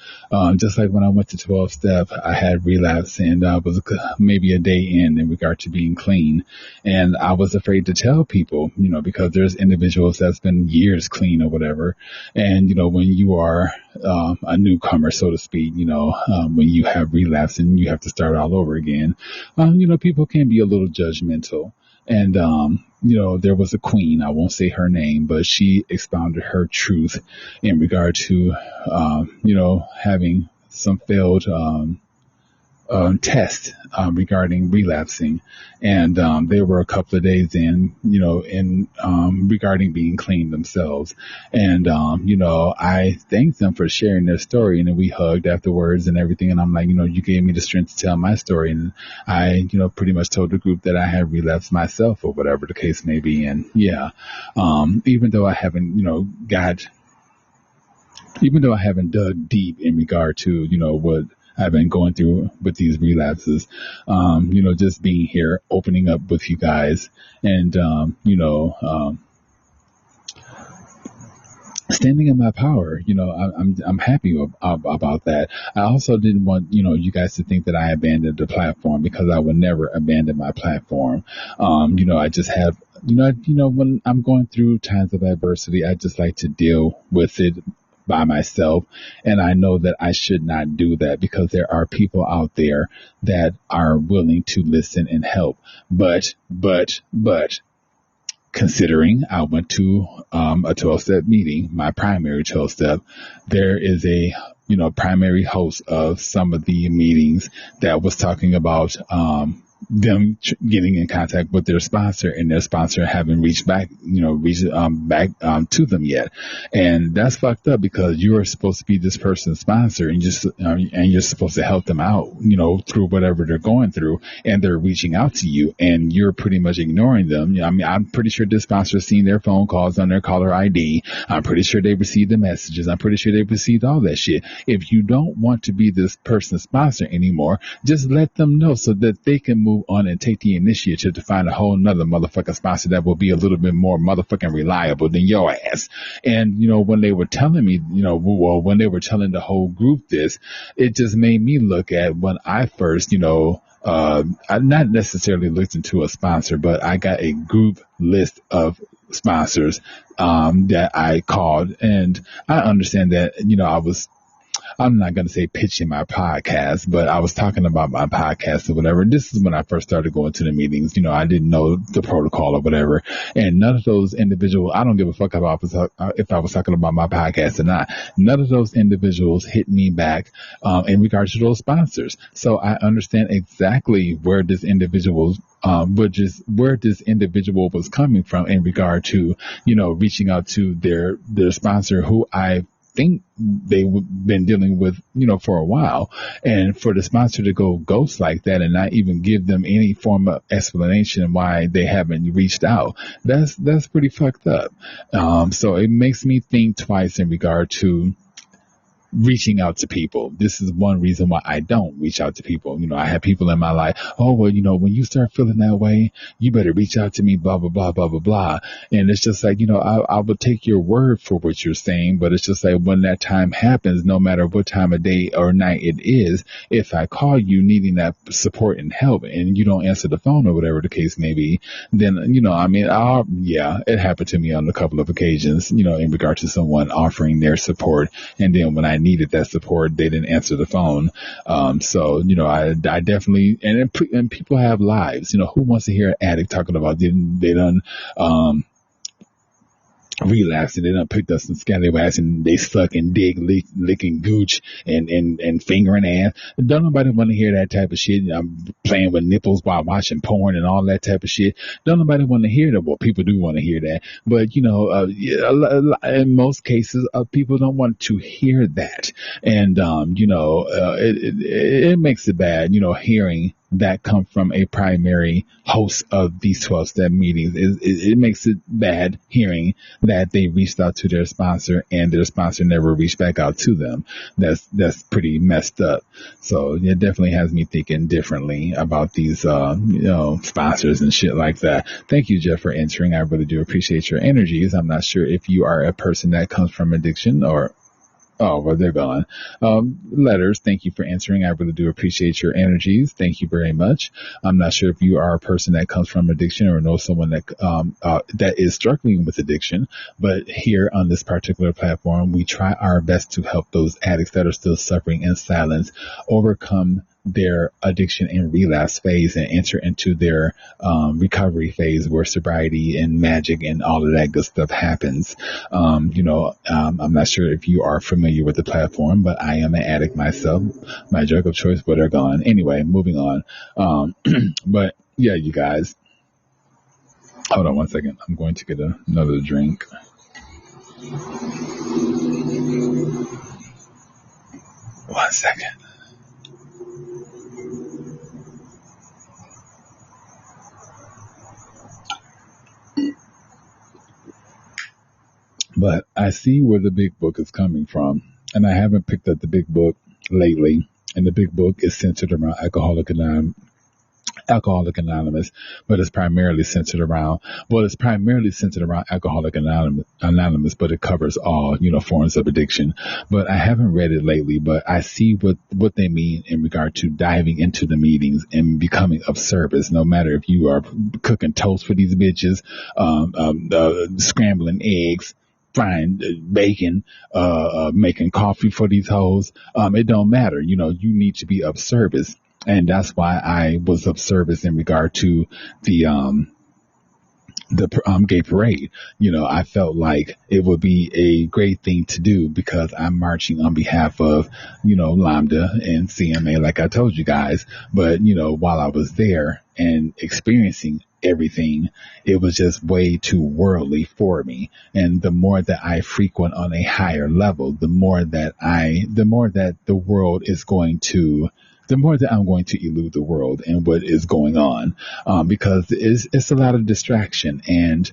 just like when I went to 12 step, I had relapse and I was maybe a day in regard to being clean, and I was afraid to tell people, because there's individuals that's been years clean or whatever, and when you are a newcomer, so to speak, when you have relapse and you have to start all over again, people can be a little judgmental. And, there was a queen, I won't say her name, but she expounded her truth in regard to, having some failed test regarding relapsing. And they were a couple of days in, regarding being clean themselves. And, I thanked them for sharing their story, and then we hugged afterwards and everything. And I'm like, you gave me the strength to tell my story. And I, pretty much told the group that I had relapsed myself or whatever the case may be. And yeah, even though I haven't, even though I haven't dug deep in regard to, what I've been going through with these relapses, just being here, opening up with you guys, and, standing in my power. I'm happy about that. I also didn't want, you guys to think that I abandoned the platform, because I would never abandon my platform. I just have, when I'm going through times of adversity, I just like to deal with it by myself. And I know that I should not do that, because there are people out there that are willing to listen and help. But considering I went to a 12-step meeting, my primary 12-step, there is a, primary host of some of the meetings that was talking about them getting in contact with their sponsor, and their sponsor haven't reached back to them yet. And that's fucked up, because you are supposed to be this person's sponsor, and you're supposed to help them out, through whatever they're going through, and they're reaching out to you, and you're pretty much ignoring them. I'm pretty sure this sponsor has seen their phone calls on their caller ID. I'm pretty sure they received the messages. I'm pretty sure they received all that shit. If you don't want to be this person's sponsor anymore, just let them know so that they can move on and take the initiative to find a whole nother motherfucking sponsor that will be a little bit more motherfucking reliable than your ass. And, when they were telling me, when they were telling the whole group this, it just made me look at when I first, I not necessarily looked into a sponsor, but I got a group list of sponsors that I called. And I understand that, I'm not going to say pitching my podcast, but I was talking about my podcast or whatever. This is when I first started going to the meetings. I didn't know the protocol or whatever. And none of those individuals, I don't give a fuck about if I was talking about my podcast or not. None of those individuals hit me back in regards to those sponsors. So I understand exactly where this individual where this individual was coming from in regard to, reaching out to their sponsor, who I think they've been dealing with, for a while. And for the sponsor to go ghost like that and not even give them any form of explanation why they haven't reached out, that's pretty fucked up. So it makes me think twice in regard to reaching out to people. This is one reason why I don't reach out to people. I have people in my life. Oh, well, when you start feeling that way, you better reach out to me, blah, blah, blah, blah, blah, blah. And it's just like, I will take your word for what you're saying, but it's just like when that time happens, no matter what time of day or night it is, if I call you needing that support and help and you don't answer the phone or whatever the case may be, then, it happened to me on a couple of occasions, in regard to someone offering their support. And then when I needed that support, they didn't answer the phone. I definitely, and people have lives, who wants to hear an addict talking about they done, relapsed and they done picked up some scallywags and they suck and dig, licking gooch and fingering ass. Don't nobody want to hear that type of shit. I'm playing with nipples while watching porn and all that type of shit. Don't nobody want to hear that. Well, people do want to hear that, but in most cases, people don't want to hear that. And, it makes it bad, hearing that come from a primary host of these 12-step meetings. It makes it bad hearing that they reached out to their sponsor and their sponsor never reached back out to them. That's pretty messed up. So it definitely has me thinking differently about these, sponsors and shit like that. Thank you, Jeff, for answering. I really do appreciate your energies. I'm not sure if you are a person that comes from addiction or oh, well, they're gone. Letters, thank you for answering. I really do appreciate your energies. Thank you very much. I'm not sure if you are a person that comes from addiction or know someone that is struggling with addiction, but here on this particular platform, we try our best to help those addicts that are still suffering in silence overcome their addiction and relapse phase and enter into their recovery phase where sobriety and magic and all of that good stuff happens. I'm not sure if you are familiar with the platform, but I am an addict myself. My drug of choice, but are gone. Anyway, moving on. But yeah, you guys, hold on one second. I'm going to get another drink. One second. But I see where the big book is coming from, and I haven't picked up the big book lately. And the big book is centered around Alcoholic Anonymous, but it's primarily centered around Alcoholic Anonymous, but it covers all, forms of addiction. But I haven't read it lately, but I see what they mean in regard to diving into the meetings and becoming of service, no matter if you are cooking toast for these bitches, scrambling eggs, frying bacon, making coffee for these hoes. It don't matter. You need to be of service. And that's why I was of service in regard to the gay parade. I felt like it would be a great thing to do because I'm marching on behalf of, Lambda and CMA, like I told you guys. But, while I was there and experiencing everything, it was just way too worldly for me. And the more that I frequent on a higher level, the more that the world is going to, the more that I'm going to elude the world and what is going on, because it's a lot of distraction, and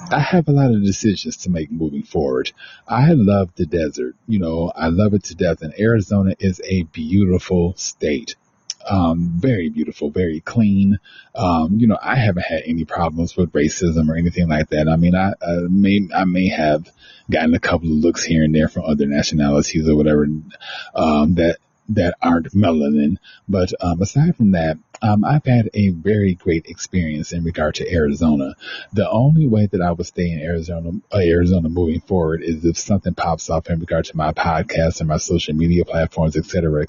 I have a lot of decisions to make moving forward. I love the desert. I love it to death, and Arizona is a beautiful state. Very beautiful, very clean. I haven't had any problems with racism or anything like that. I mean, I may have gotten a couple of looks here and there from other nationalities or whatever, that aren't melanin. But aside from that, I've had a very great experience in regard to Arizona. The only way that I would stay in Arizona moving forward is if something pops up in regard to my podcast and my social media platforms, et cetera,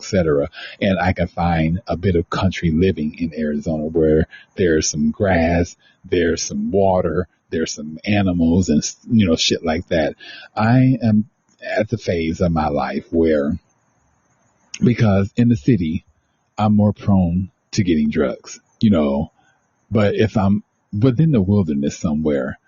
and I can find a bit of country living in Arizona where there's some grass, there's some water, there's some animals and, shit like that. I am at the phase of my life where, because in the city, I'm more prone to getting drugs, but if I'm within the wilderness somewhere,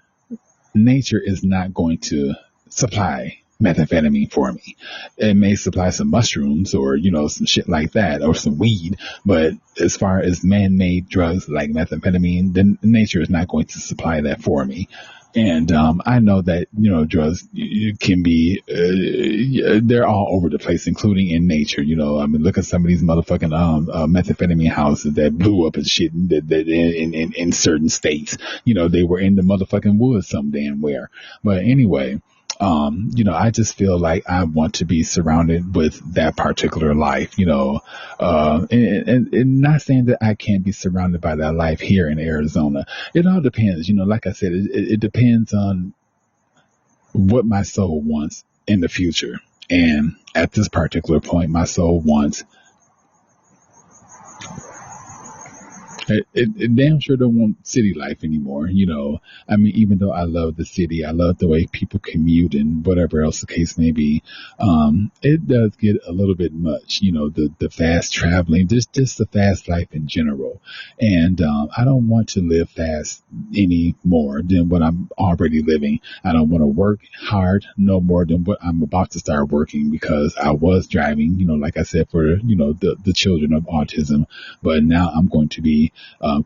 nature is not going to supply methamphetamine for me. It may supply some mushrooms or, some shit like that, or some weed. But as far as man-made drugs like methamphetamine, then nature is not going to supply that for me. And I know that, drugs can be, they're all over the place, including in nature. I mean, look at some of these motherfucking methamphetamine houses that blew up and shit that in certain states. They were in the motherfucking woods some damn where. But anyway, I just feel like I want to be surrounded with that particular life, and not saying that I can't be surrounded by that life here in Arizona. It all depends, like I said, it depends on what my soul wants in the future. And at this particular point, my soul wants it damn sure don't want city life anymore. I mean, even though I love the city, I love the way people commute and whatever else the case may be. It does get a little bit much, the fast traveling, just the fast life in general. And, I don't want to live fast any more than what I'm already living. I don't want to work hard no more than what I'm about to start working, because I was driving, like I said, for, the children of autism, but now I'm going to be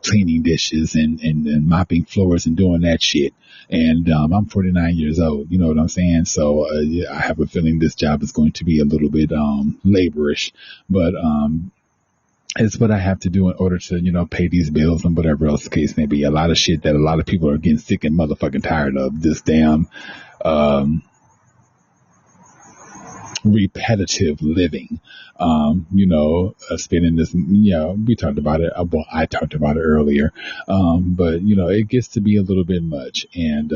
cleaning dishes and mopping floors and doing that shit. And I'm 49 years old. You know what I'm saying? So yeah, I have a feeling this job is going to be a little bit laborish, but it's what I have to do in order to, pay these bills and whatever else the case may be. A lot of shit that a lot of people are getting sick and motherfucking tired of. This damn repetitive living. Spending this, we talked about it. Well, I talked about it earlier. But it gets to be a little bit much. And,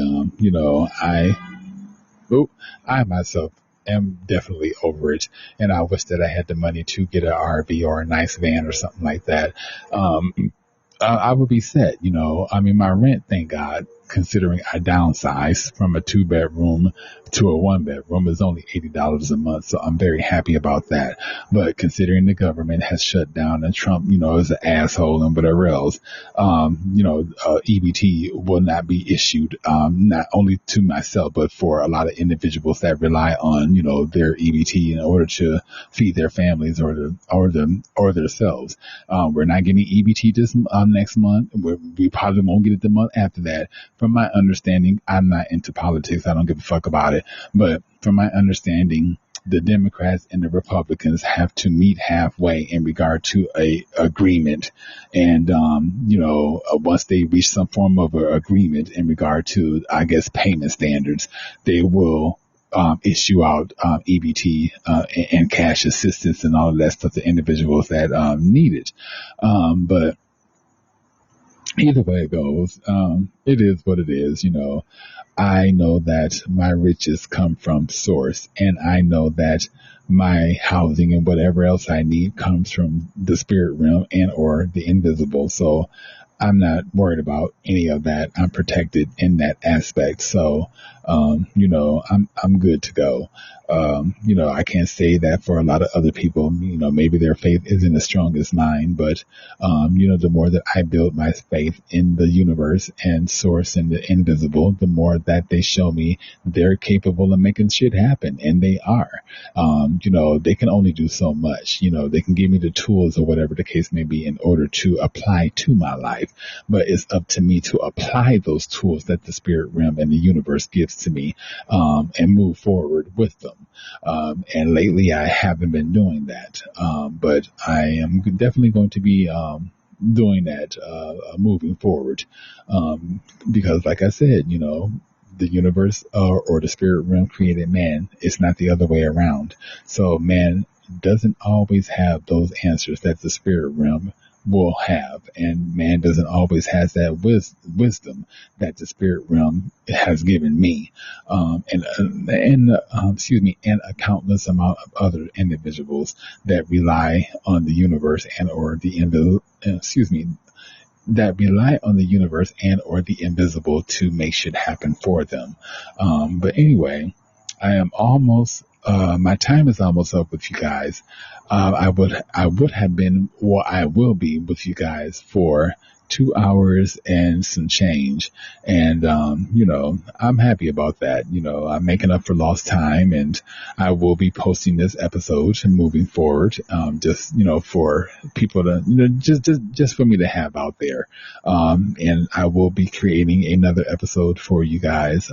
I myself am definitely over it. And I wish that I had the money to get an RV or a nice van or something like that. I would be set, I mean, my rent, thank God, considering I downsized from a 2-bedroom to a 1-bedroom, is only $80 a month. So I'm very happy about that. But considering the government has shut down and Trump, is an asshole and whatever else, EBT will not be issued, not only to myself, but for a lot of individuals that rely on, their EBT in order to feed their families or themselves. We're not getting EBT this next month. We probably won't get it the month after that. From my understanding, I'm not into politics. I don't give a fuck about it. But from my understanding, the Democrats and the Republicans have to meet halfway in regard to a agreement. And, once they reach some form of an agreement in regard to, I guess, payment standards, they will issue out EBT and cash assistance and all of that stuff to individuals that need it. But either way it goes, it is what it is. I know that my riches come from source, and I know that my housing and whatever else I need comes from the spirit realm and or the invisible. So I'm not worried about any of that. I'm protected in that aspect. So, I'm good to go. I can't say that for a lot of other people. Maybe their faith isn't as strong as mine, but, the more that I build my faith in the universe and source and the invisible, the more that they show me they're capable of making shit happen. And they are. They can only do so much. They can give me the tools or whatever the case may be in order to apply to my life. But it's up to me to apply those tools that the spirit realm and the universe gives to me, and move forward with them. And lately I haven't been doing that. But I am definitely going to be, doing that, moving forward. Because like I said, the universe or the spirit realm created man. It's not the other way around. So man doesn't always have those answers that the spirit realm will have, and man doesn't always has that wisdom that the spirit realm has given me, and a countless amount of other individuals that rely on the universe and or that rely on the universe and or the invisible to make shit happen for them. But anyway, I am almost, my time is almost up with you guys. I would have been, or I will be with you guys for 2 hours and some change. And, I'm happy about that. I'm making up for lost time, and I will be posting this episode moving forward. For people to, just for me to have out there. And I will be creating another episode for you guys,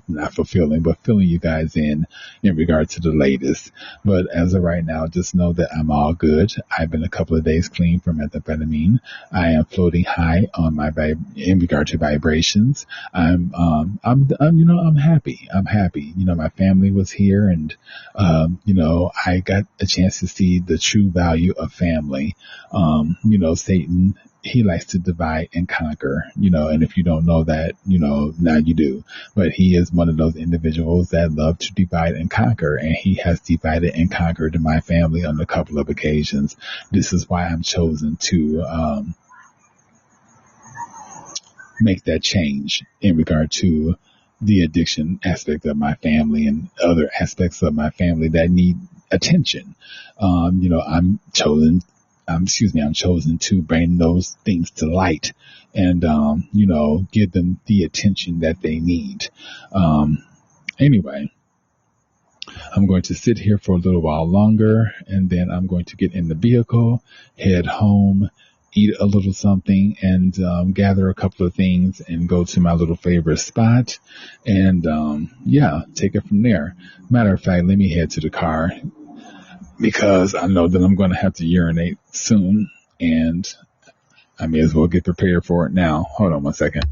not fulfilling, but filling you guys in regard to the latest. But as of right now, just know that I'm all good. I've been a couple of days clean from methamphetamine. I am floating high on in regard to vibrations. I'm happy. I'm happy. My family was here, and I got a chance to see the true value of family. Satan, he likes to divide and conquer, and if you don't know that, now you do. But he is one of those individuals that love to divide and conquer, and he has divided and conquered my family on a couple of occasions. This is why I'm chosen to make that change in regard to the addiction aspect of my family and other aspects of my family that need attention. I'm chosen to bring those things to light and, give them the attention that they need. Anyway, I'm going to sit here for a little while longer, and then I'm going to get in the vehicle, head home, eat a little something, and gather a couple of things and go to my little favorite spot and, take it from there. Matter of fact, let me head to the car, because I know that I'm going to have to urinate soon, and I may as well get prepared for it now. Hold on one second.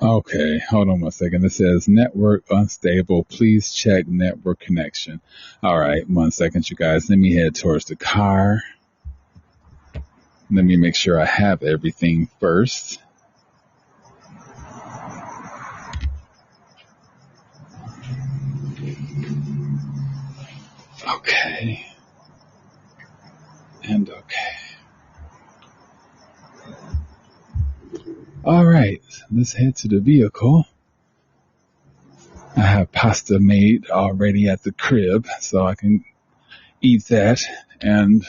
Okay, hold on one second. It says network unstable. Please check network connection. All right, one second, you guys. Let me head towards the car. Let me make sure I have everything first. Okay. And okay. All right, let's head to the vehicle. I have pasta made already at the crib, so I can eat that and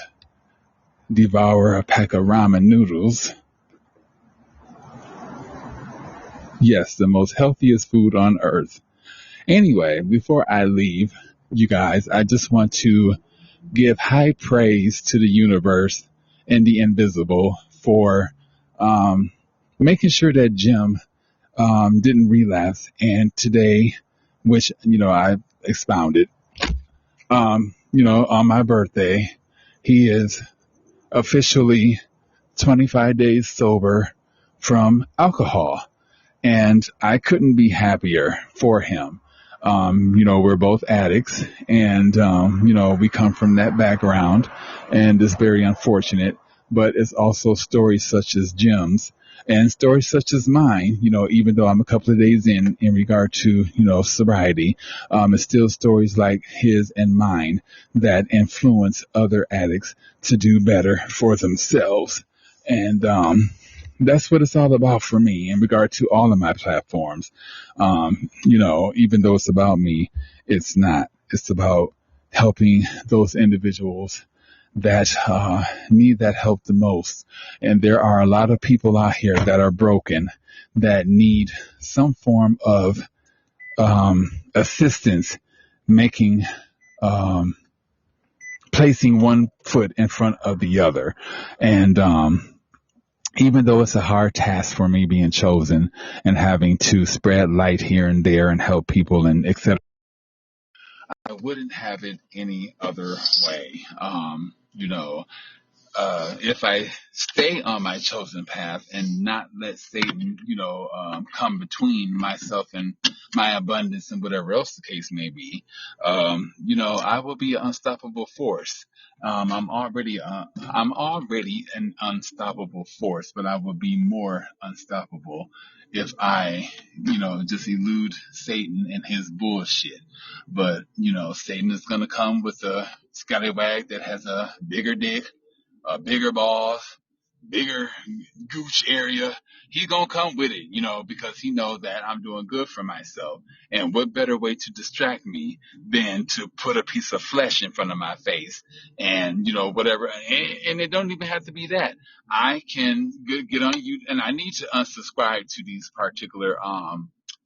devour a pack of ramen noodles. Yes, the most healthiest food on earth. Anyway, before I leave, you guys, I just want to give high praise to the universe and the invisible for um, making sure that Jim didn't relapse. And today, which, I expounded, on my birthday, he is officially 25 days sober from alcohol. And I couldn't be happier for him. We're both addicts and, we come from that background and it's very unfortunate, but it's also stories such as Jim's and stories such as mine, even though I'm a couple of days in regard to, sobriety, it's still stories like his and mine that influence other addicts to do better for themselves. And, that's what it's all about for me in regard to all of my platforms. Even though it's about me, it's not. It's about helping those individuals that need that help the most. And there are a lot of people out here that are broken that need some form of assistance making placing one foot in front of the other. And even though it's a hard task for me being chosen and having to spread light here and there and help people and etc., I wouldn't have it any other way. If I stay on my chosen path and not let Satan, come between myself and my abundance and whatever else the case may be, I will be an unstoppable force. I'm already an unstoppable force, but I will be more unstoppable if I, just elude Satan and his bullshit. But, Satan is going to come with a scallywag that has a bigger dick, bigger balls, bigger gooch area. He's gonna come with it, because he knows that I'm doing good for myself. And what better way to distract me than to put a piece of flesh in front of my face and whatever. And it don't even have to be that. I can get on you, and I need to unsubscribe to these particular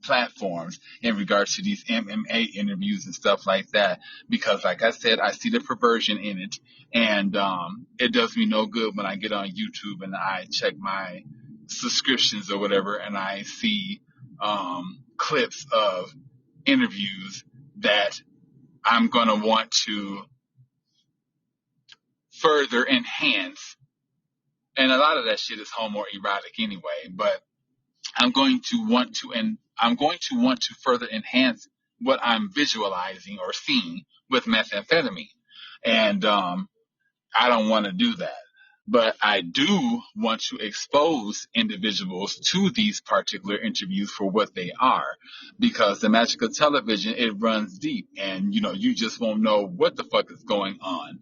platforms in regards to these MMA interviews and stuff like that, because like I said, I see the perversion in it, and it does me no good when I get on YouTube and I check my subscriptions or whatever and I see clips of interviews that I'm going to want to further enhance. And a lot of that shit is homoerotic anyway, but I'm going to want to further enhance what I'm visualizing or seeing with methamphetamine. And I don't want to do that. But I do want to expose individuals to these particular interviews for what they are, because the magic of television, it runs deep, and you just won't know what the fuck is going on,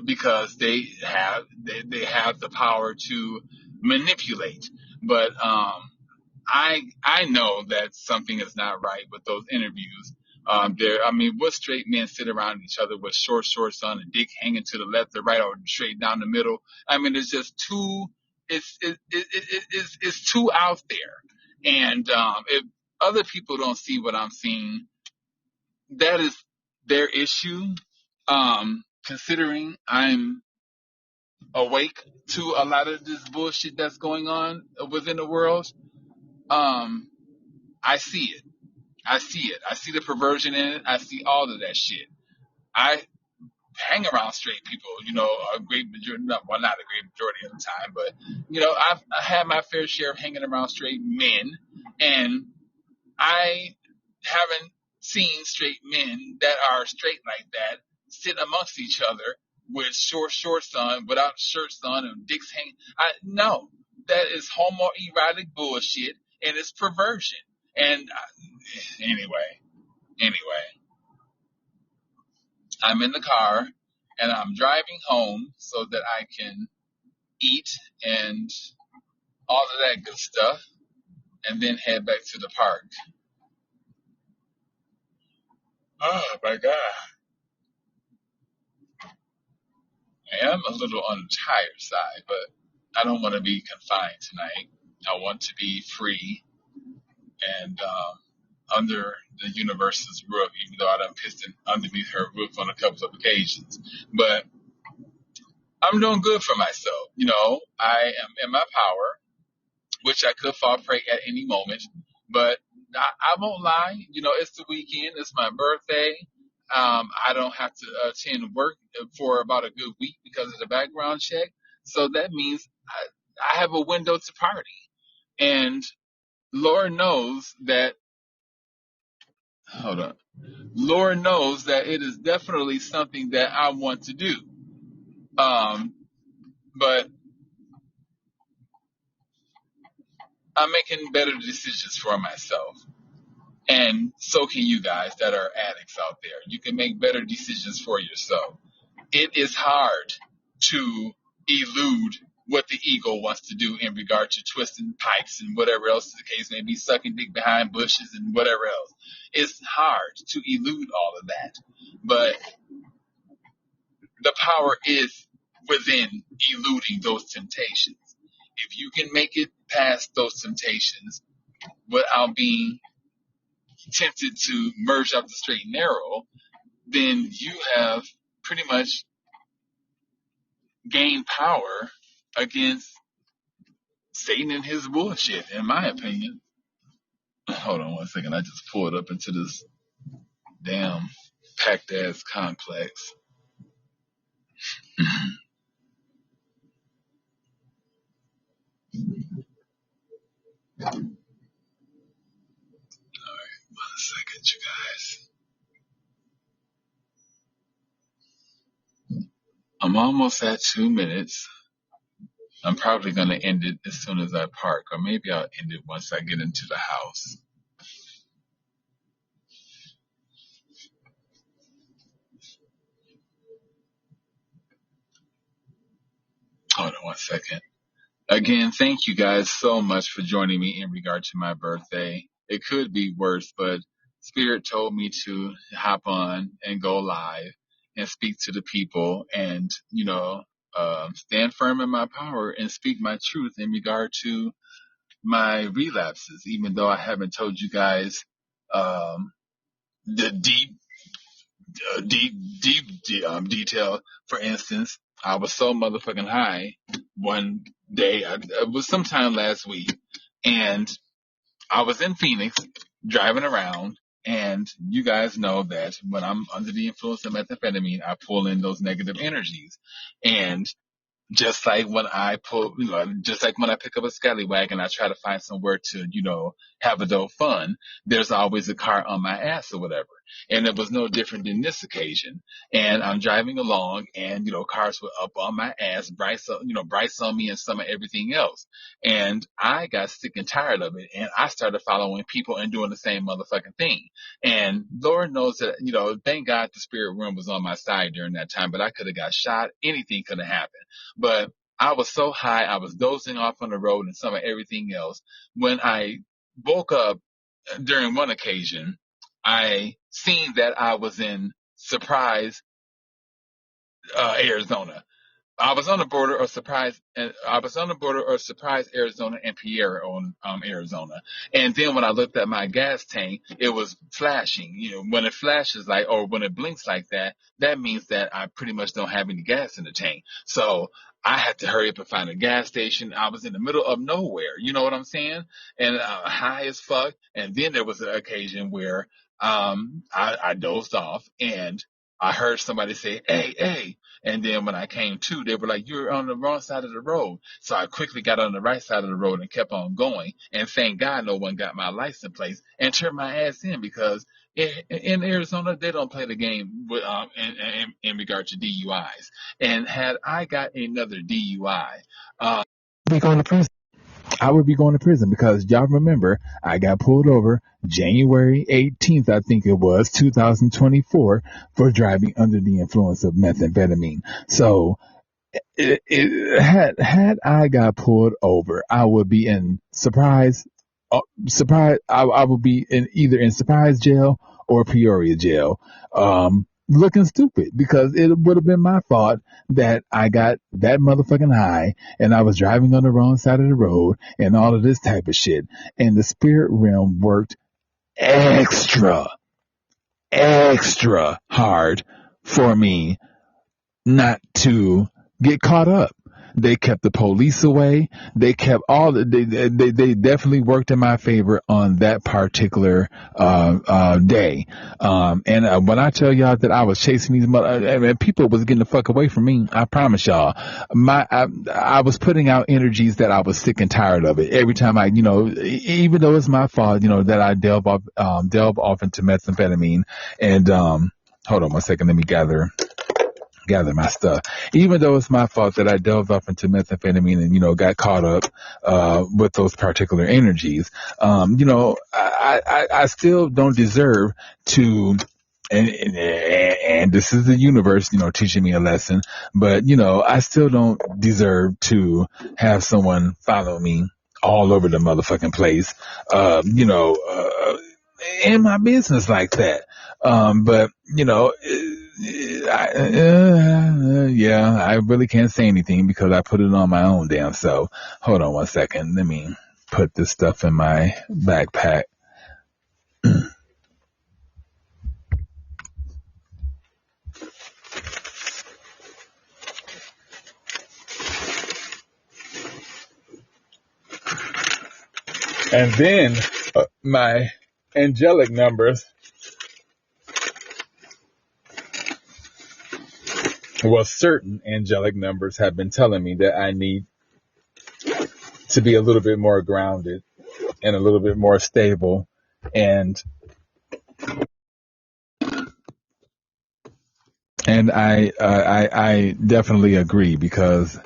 because they have the power to manipulate. But I know that something is not right with those interviews. What straight men sit around each other with short shorts on, a dick hanging to the left or right or straight down the middle? It's just too, it's too out there. And if other people don't see what I'm seeing, that is their issue. Considering I'm awake to a lot of this bullshit that's going on within the world, I see it. I see it. I see the perversion in it. I see all of that shit. I hang around straight people, a great majority, well, not a great majority of the time, but, I had my fair share of hanging around straight men, and I haven't seen straight men that are straight like that sit amongst each other with short shorts on, without shirts on, and dicks hanging. No, that is homoerotic bullshit, and it's perversion. And anyway, I'm in the car and I'm driving home so that I can eat and all of that good stuff and then head back to the park. Oh my God. I am a little on the tired side, but I don't want to be confined tonight. I want to be free and under the universe's roof, even though I done pissed underneath her roof on a couple of occasions. But I'm doing good for myself. I am in my power, which I could fall prey at any moment. But I won't lie. It's the weekend. It's my birthday. I don't have to attend work for about a good week because of the background check. So that means I have a window to party. And Lord knows that, hold on. Lord knows that it is definitely something that I want to do. But I'm making better decisions for myself. And so can you guys that are addicts out there. You can make better decisions for yourself. It is hard to elude what the ego wants to do in regard to twisting pipes and whatever else the case may be, sucking dick behind bushes and whatever else. It's hard to elude all of that. But the power is within eluding those temptations. If you can make it past those temptations without being tempted to merge up the straight and narrow, then you have pretty much gained power against Satan and his bullshit, in my opinion. Hold on one second. I just pulled up into this damn packed ass complex. One second, you guys. I'm almost at 2 minutes. I'm probably going to end it as soon as I park, or maybe I'll end it once I get into the house. Hold on one second. Again, thank you guys so much for joining me in regard to my birthday. It could be worse, but Spirit told me to hop on and go live and speak to the people and, stand firm in my power and speak my truth in regard to my relapses, even though I haven't told you guys the detail. For instance, I was so motherfucking high one day. It was sometime last week, and I was in Phoenix driving around. And you guys know that when I'm under the influence of methamphetamine, I pull in those negative energies. And just like when I just like when I pick up a scallywag and I try to find somewhere to, have a dope fun, there's always a car on my ass or whatever. And it was no different than this occasion. And I'm driving along and, cars were up on my ass, Bryce on me and some of everything else. And I got sick and tired of it. And I started following people and doing the same motherfucking thing. And Lord knows that, thank God the spirit realm was on my side during that time, but I could have got shot. Anything could have happened. But I was so high, I was dozing off on the road and some of everything else. When I woke up during one occasion, I seen that I was in Surprise, Arizona. I was on the border of Surprise, Arizona, and Pierre, Arizona. And then when I looked at my gas tank, it was flashing. When it flashes or when it blinks like that, that means that I pretty much don't have any gas in the tank. So I had to hurry up and find a gas station. I was in the middle of nowhere. You know what I'm saying? And high as fuck. And then there was an occasion where I dozed off and I heard somebody say, "Hey, hey." And then when I came to, they were like, "You're on the wrong side of the road." So I quickly got on the right side of the road and kept on going. And thank God no one got my license plate and turned my ass in because in Arizona, they don't play the game with, in regard to DUIs. And had I got another DUI, be going to prison. I would be going to prison because y'all remember I got pulled over January 18th, I think it was 2024 for driving under the influence of methamphetamine. So had I got pulled over, I would be in surprise. I would be in either in Surprise jail or Peoria jail. looking stupid because it would have been my fault that I got that motherfucking high and I was driving on the wrong side of the road and all of this type of shit. And the spirit realm worked extra, extra hard for me not to get caught up. They kept the police away. They kept they definitely worked in my favor on that particular, day. And when I tell y'all that I was chasing these people was getting the fuck away from me. I promise y'all, I was putting out energies that I was sick and tired of it. Every time even though it's my fault, that I delve off into methamphetamine and, hold on one second. Let me gather my stuff. Even though it's my fault that I delved off into methamphetamine and, got caught up, with those particular energies, I still don't deserve to, and this is the universe, teaching me a lesson, but, I still don't deserve to have someone follow me all over the motherfucking place, in my business like that. But, I really can't say anything because I put it on my own damn self. Hold on one second. Let me put this stuff in my backpack. And then my angelic numbers. Well, certain angelic numbers have been telling me that I need to be a little bit more grounded and a little bit more stable. And I definitely agree because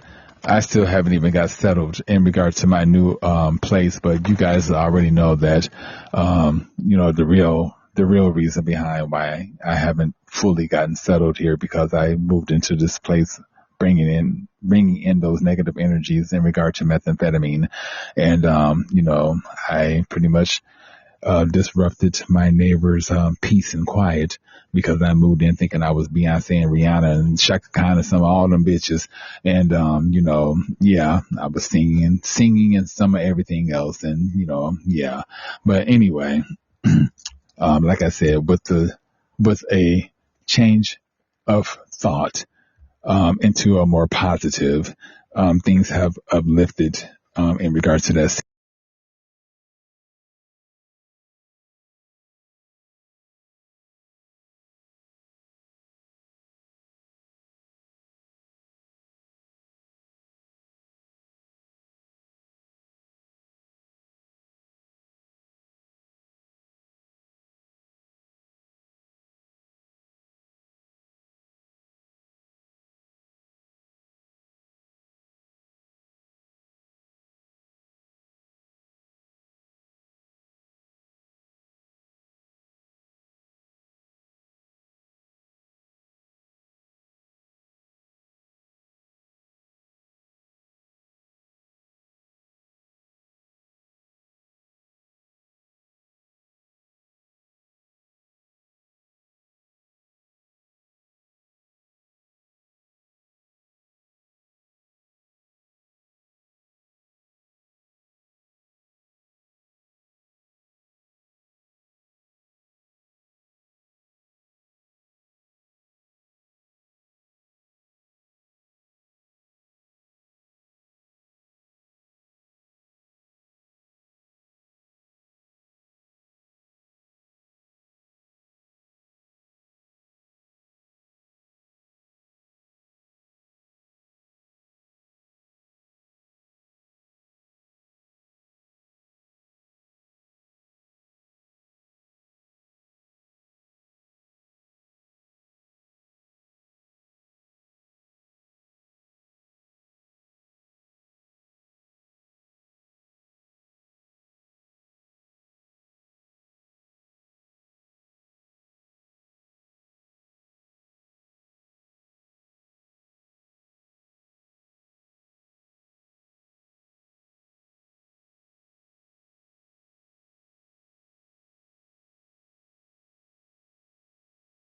I still haven't even got settled in regard to my new place. But you guys already know that, the real reason behind why I haven't fully gotten settled here because I moved into this place bringing in those negative energies in regard to methamphetamine. And, I pretty much disrupted my neighbor's peace and quiet because I moved in thinking I was Beyonce and Rihanna and Chaka Khan and some of all them bitches. And, I was singing and some of everything else. And, but anyway, like I said, with a change of thought, into a more positive, things have uplifted, in regards to that